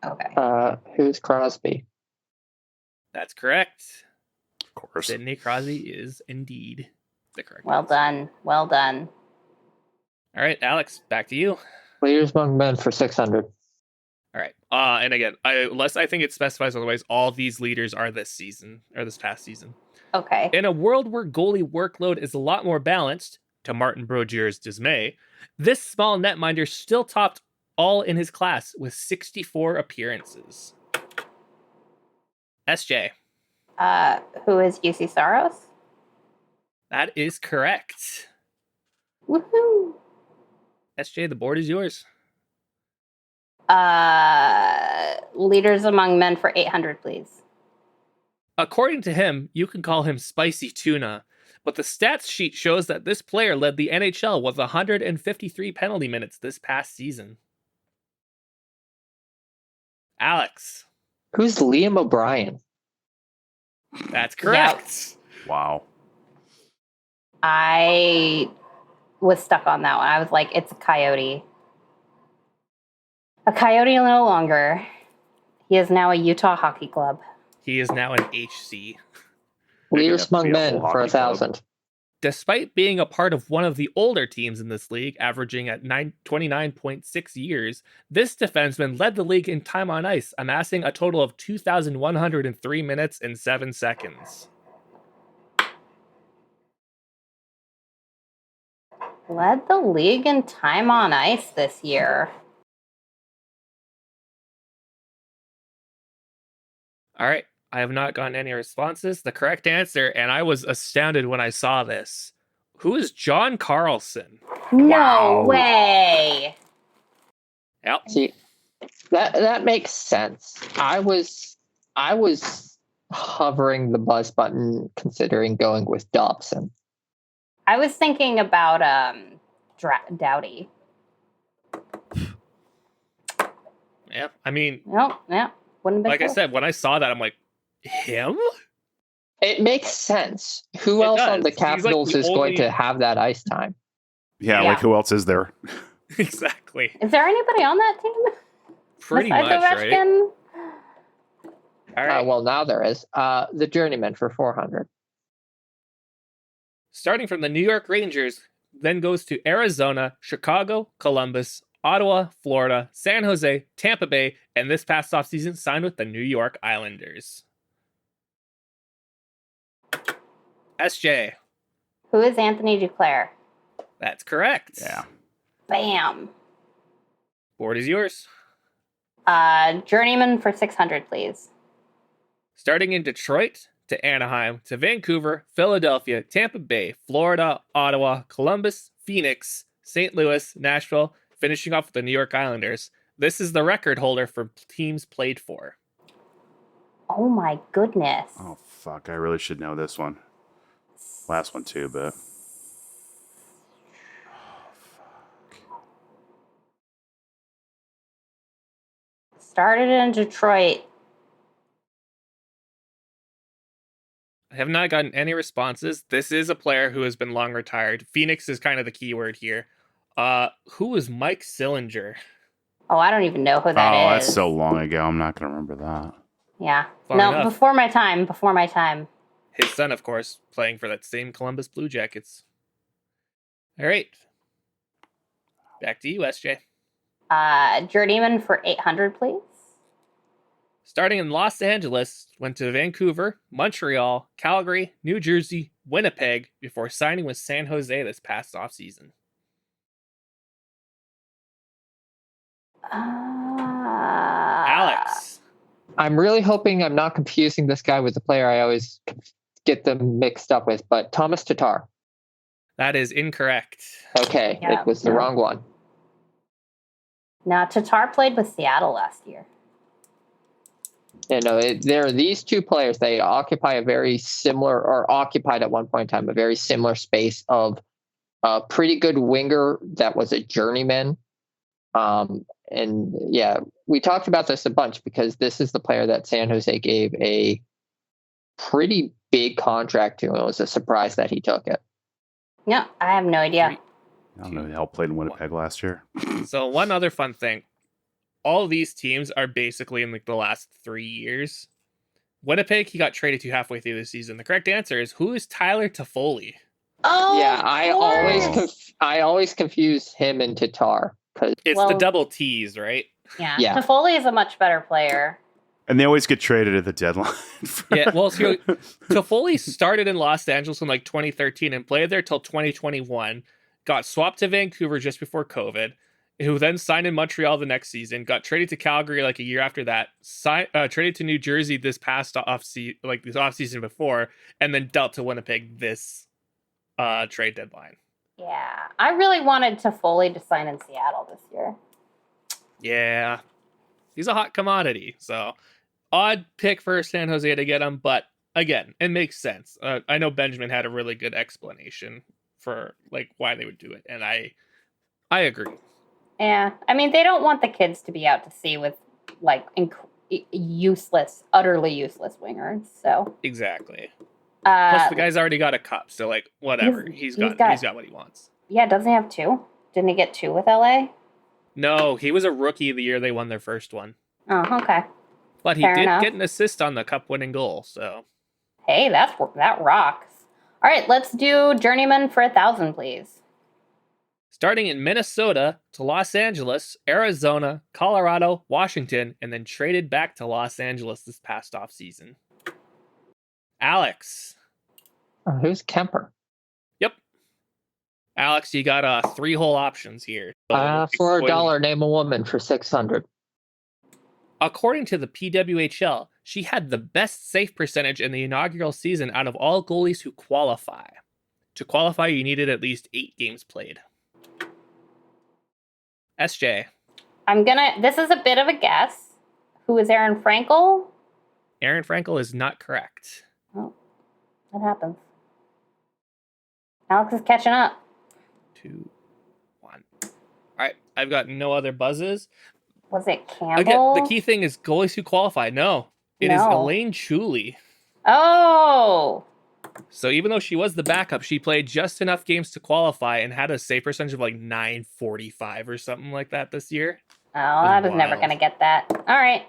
Okay. Who's Crosby? That's correct. Of course. Sidney Crosby is indeed the correct Well answer. done. Well done. All right, Alex, back to you. Leaders among men for 600. All right. And again, unless I think it specifies otherwise, all these leaders are this season or this past season. Okay. In a world where goalie workload is a lot more balanced, to Martin Brodier's dismay, this small netminder still topped all in his class with 64 appearances. SJ. Who is UC Saros? That is correct. Woohoo! SJ, the board is yours. Leaders among men for 800, please. According to him, you can call him Spicy Tuna, but the stats sheet shows that this player led the NHL with 153 penalty minutes this past season. Alex. Who's Liam O'Brien? That's correct. Yep. Wow. I was stuck on that one. I was like, it's a Coyote. A Coyote no longer. He is now a Utah Hockey Club. He is now an HC. Leaders among men for 1,000. Despite being a part of one of the older teams in this league, averaging at 29.6 years, this defenseman led the league in time on ice, amassing a total of 2,103 minutes and 7 seconds. Led the league in time on ice this year. All right. I have not gotten any responses. The correct answer, and I was astounded when I saw this. Who is John Carlson? No way. Yep. See, that makes sense. I was hovering the buzz button considering going with Dobson. I was thinking about Doughty. Yeah, I mean, Nope, yeah. Wouldn't have been like close. I said, when I saw that, I'm like, him? It makes sense. Who else on the Capitals is going to have that ice time? Yeah, like who else is there? Exactly. Is there anybody on that team? Pretty Besides much, Ovechkin? right? All right. Well, now there is. The Journeyman for 400. Starting from the New York Rangers, then goes to Arizona, Chicago, Columbus, Ottawa, Florida, San Jose, Tampa Bay, and this past offseason signed with the New York Islanders. SJ. Who is Anthony Duclair? That's correct. Yeah. Bam. Board is yours. Journeyman for 600, please. Starting in Detroit to Anaheim to Vancouver, Philadelphia, Tampa Bay, Florida, Ottawa, Columbus, Phoenix, St. Louis, Nashville, finishing off with the New York Islanders. This is the record holder for teams played for. Oh my goodness. Oh, fuck. I really should know this one. Last one, too, but... Started in Detroit. I have not gotten any responses. This is a player who has been long retired. Phoenix is kind of the key word here. Who is Mike Sillinger? Oh, I don't even know who that is. Oh, that's so long ago. I'm not going to remember that. Yeah. Far no, enough. Before my time. His son, of course, playing for that same Columbus Blue Jackets. All right. Back to you, SJ. Journeyman for 800, please. Starting in Los Angeles, went to Vancouver, Montreal, Calgary, New Jersey, Winnipeg, before signing with San Jose this past offseason. Alex. I'm really hoping I'm not confusing this guy with the player I always get them mixed up with, but Thomas Tatar. That is incorrect. Okay, Yeah, it was the wrong one. Now, Tatar played with Seattle last year. There are these two players. They occupy a very similar, or occupied at one point in time, a very similar space of a pretty good winger that was a journeyman. And yeah, we talked about this a bunch because this is the player that San Jose gave a pretty big contract to, and it was a surprise that he took it. Yeah, I have no idea. I don't know who the hell played in Winnipeg last year. So one other fun thing. All of these teams are basically in the last 3 years. Winnipeg, he got traded to halfway through the season. The correct answer is, who is Tyler Toffoli? Oh, yeah, I always confuse him and Tatar. It's the double T's, right? Yeah. Yeah. Toffoli is a much better player. And they always get traded at the deadline. Yeah, well, so Toffoli started in Los Angeles in 2013 and played there till 2021. Got swapped to Vancouver just before COVID, who then signed in Montreal the next season. Got traded to Calgary a year after that. Traded to New Jersey this past offseason before, and then dealt to Winnipeg this trade deadline. Yeah, I really wanted Toffoli to sign in Seattle this year. Yeah, he's a hot commodity. So odd pick for San Jose to get him, but again, it makes sense. I know Benjamin had a really good explanation for why they would do it, and I agree. Yeah, I mean, they don't want the kids to be out to sea with utterly useless wingers. So exactly. Plus, the guy's already got a cup, so whatever. He's got what he wants. Yeah, doesn't he have 2? Didn't he get 2 with LA? No, he was a rookie the year they won their first one. Oh, okay. But he did get an assist on the cup-winning goal. So, hey, that rocks. All right, let's do Journeyman for 1,000, please. Starting in Minnesota to Los Angeles, Arizona, Colorado, Washington, and then traded back to Los Angeles this past offseason. Alex. Oh, who's Kemper? Yep. Alex, you got 3 whole options here. For $1, name a woman for 600. According to the PWHL, she had the best save percentage in the inaugural season out of all goalies who qualify. To qualify, you needed at least 8 games played. SJ. This is a bit of a guess. Who is Aaron Frankel? Aaron Frankel is not correct. Oh, that happens. Alex is catching up. 2, 1. All right, I've got no other buzzes. Was it Campbell? Again, the key thing is goalies who qualify. No, it is Elaine Chuli. Oh. So even though she was the backup, she played just enough games to qualify and had a save percentage of 945 or something like that this year. Oh, I was never going to get that. All right.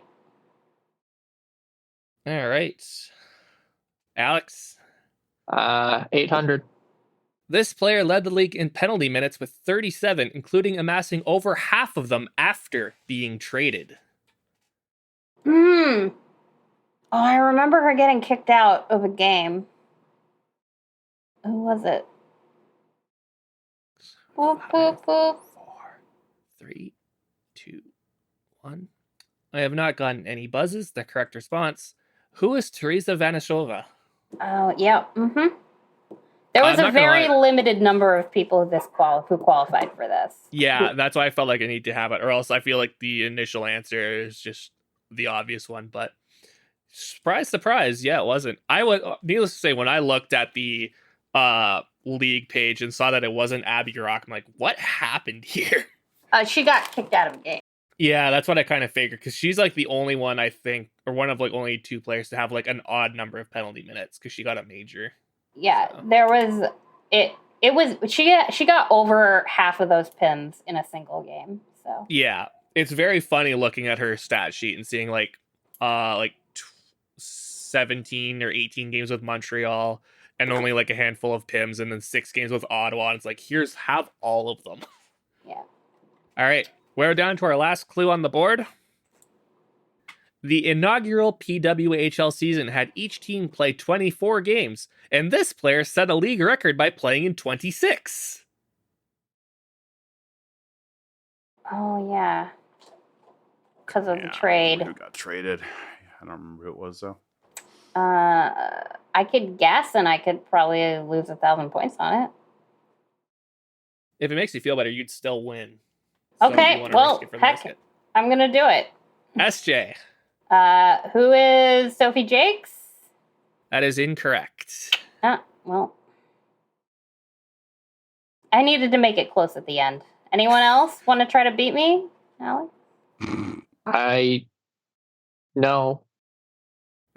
Alex. 800. This player led the league in penalty minutes with 37, including amassing over half of them after being traded. Oh, I remember her getting kicked out of a game. Who was it? 5, 4, 3, 2, 1. I have not gotten any buzzes. The correct response. Who is Teresa Vanashova? Oh, yeah. Mm-hmm. There was a very limited number of people who qualified for this. Yeah, that's why I felt like I need to have it, or else I feel like the initial answer is just the obvious one. But surprise, surprise, yeah, it wasn't. Needless to say, when I looked at the league page and saw that it wasn't Abby Rock, I'm like, what happened here? She got kicked out of a game. Yeah, that's what I kind of figured, because she's like the only one, I think, or one of like only 2 players to have like an odd number of penalty minutes, because she got a major. Yeah, so. there was it was she got over half of those pins in a single game. So yeah, it's very funny looking at her stat sheet and seeing like 17 or 18 games with Montreal and only like a handful of PIMs, and then 6 games with Ottawa. And it's like, have all of them. Yeah. All right, we're down to our last clue on the board. The inaugural PWHL season had each team play 24 games, and this player set a league record by playing in 26. Oh, yeah. Because of the trade. Who got traded? I don't remember who it was, though. I could guess, and I could probably lose 1,000 points on it. If it makes you feel better, you'd still win. Okay, well, heck, I'm going to do it. SJ. Who is Sophie Jakes? That is incorrect. Well, I needed to make it close at the end. Anyone else want to try to beat me, Alex? No.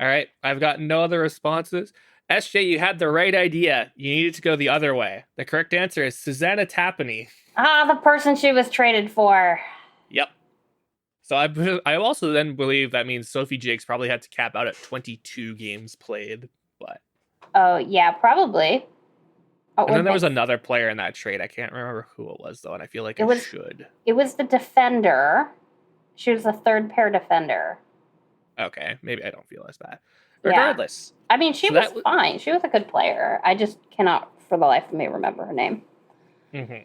All right, I've got no other responses. SJ, you had the right idea. You needed to go the other way. The correct answer is Susanna Tapani. The person she was traded for. Yep. So I also then believe that means Sophie Jakes probably had to cap out at 22 games played. But oh, yeah, probably. And then there was another player in that trade. I can't remember who it was, though, and I feel like I should. It was the defender. She was the third pair defender. Okay, maybe I don't feel as bad. Regardless. Yeah. I mean, she was fine. She was a good player. I just cannot, for the life of me, remember her name. Mm-hmm.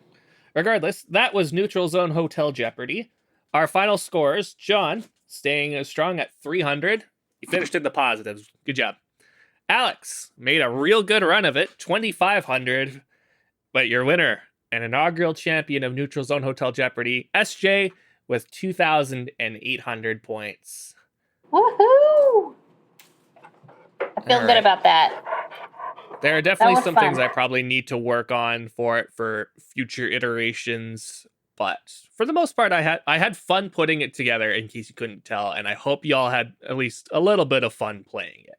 Regardless, that was Neutral Zone Hotel Jeopardy. Our final scores, John, staying strong at 300. He finished in the positives. Good job. Alex made a real good run of it, 2,500. But your winner, an inaugural champion of Neutral Zone Hotel Jeopardy, SJ, with 2,800 points. Woohoo! I feel good about that. There are definitely some things I probably need to work on for future iterations, but for the most part, I had fun putting it together, in case you couldn't tell, and I hope y'all had at least a little bit of fun playing it.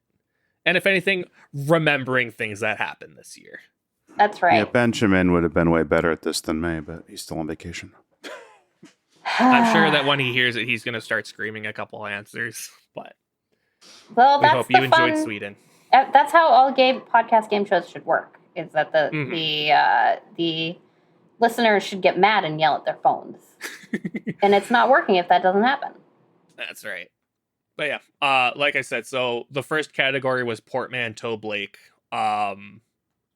And if anything, remembering things that happened this year. That's right. Yeah, Benjamin would have been way better at this than me, but he's still on vacation. I'm sure that when he hears it, he's going to start screaming a couple answers. But well, we hope you enjoyed Sweden. That's how all podcast game shows should work. Is that the listeners should get mad and yell at their phones, and it's not working if that doesn't happen. That's right. But yeah, like I said, so the first category was Portmanteau Blake,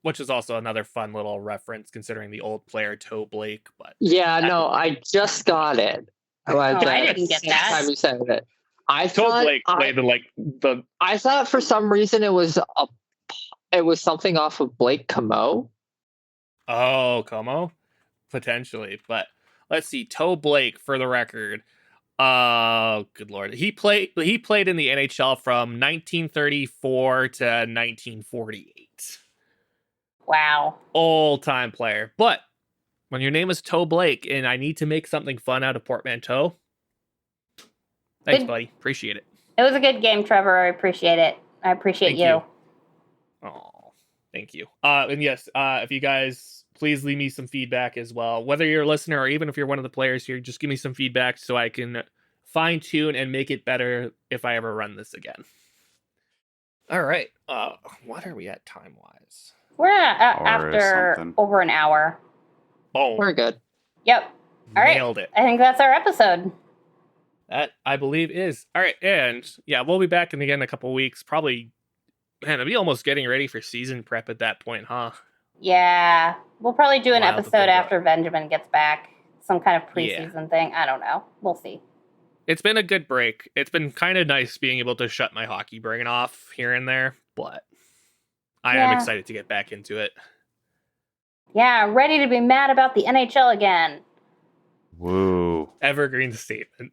which is also another fun little reference considering the old player Toe Blake. But yeah, no, I just got it. I didn't get that. Time you said it. Toe Blake played the. I thought for some reason it was something off of Blake Como. Oh, Como, potentially, but let's see. Toe Blake, for the record. Good lord. He played in the NHL from 1934 to 1948. Wow. Old time player. But when your name is Toe Blake and I need to make something fun out of Portmanteau, thanks, buddy. Appreciate it. It was a good game, Trevor. I appreciate it. I appreciate you. Oh, thank you. And yes, if you guys please leave me some feedback as well. Whether you're a listener or even if you're one of the players here, just give me some feedback so I can fine tune and make it better if I ever run this again. All right. What are we at time wise? We're after over an hour. Oh, we're good. Yep. All right. Nailed it. I think that's our episode. That I believe is. All right. And yeah, we'll be back in again in a couple weeks. Probably, man, I'll be almost getting ready for season prep at that point, huh? Yeah. We'll probably do an episode after Benjamin gets back. Some kind of preseason thing. I don't know. We'll see. It's been a good break. It's been kind of nice being able to shut my hockey brain off here and there, but I am excited to get back into it. Yeah, ready to be mad about the NHL again. Woo. Evergreen statement.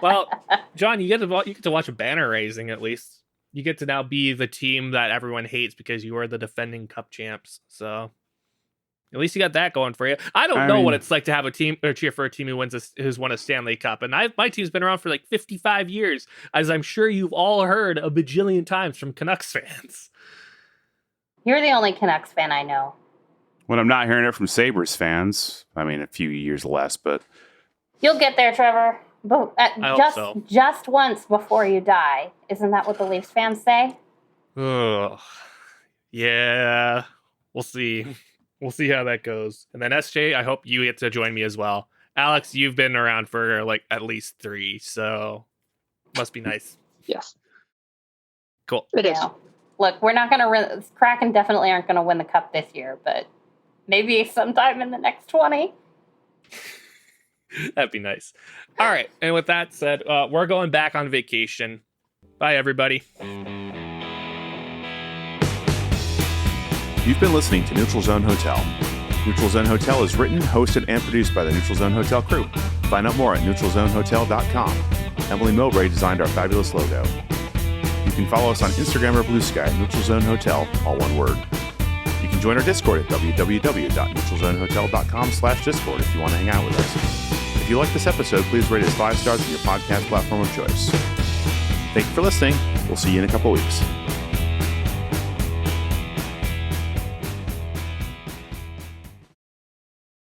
Well, John, you get to watch a banner raising at least. You get to now be the team that everyone hates because you are the defending cup champs. So At least you got that going for you. I don't know what it's like to have a team or cheer for a team who's won a Stanley Cup. And my team's been around for like 55 years, as I'm sure you've all heard a bajillion times from Canucks fans. You're the only Canucks fan I know. When I'm not hearing it from Sabres fans, I mean, a few years less, but you'll get there, Trevor. But just once before you die. Isn't that what the Leafs fans say? Ugh. Yeah, we'll see. We'll see how that goes. And then SJ, I hope you get to join me as well. Alex, you've been around for like at least 3, so must be nice. Yes. Cool. It is. Yeah. Look, we're not going to Kraken definitely aren't going to win the cup this year, but maybe sometime in the next 20. That'd be nice. All right. And with that said, we're going back on vacation. Bye, everybody. You've been listening to Neutral Zone Hotel. Neutral Zone Hotel is written, hosted, and produced by the Neutral Zone Hotel crew. Find out more at neutralzonehotel.com. Emily Mowbray designed our fabulous logo. You can follow us on Instagram or Bluesky at Neutral Zone Hotel, all one word. You can join our Discord at www.neutralzonehotel.com/Discord if you want to hang out with us. If you like this episode, please rate us 5 stars on your podcast platform of choice. Thank you for listening. We'll see you in a couple weeks.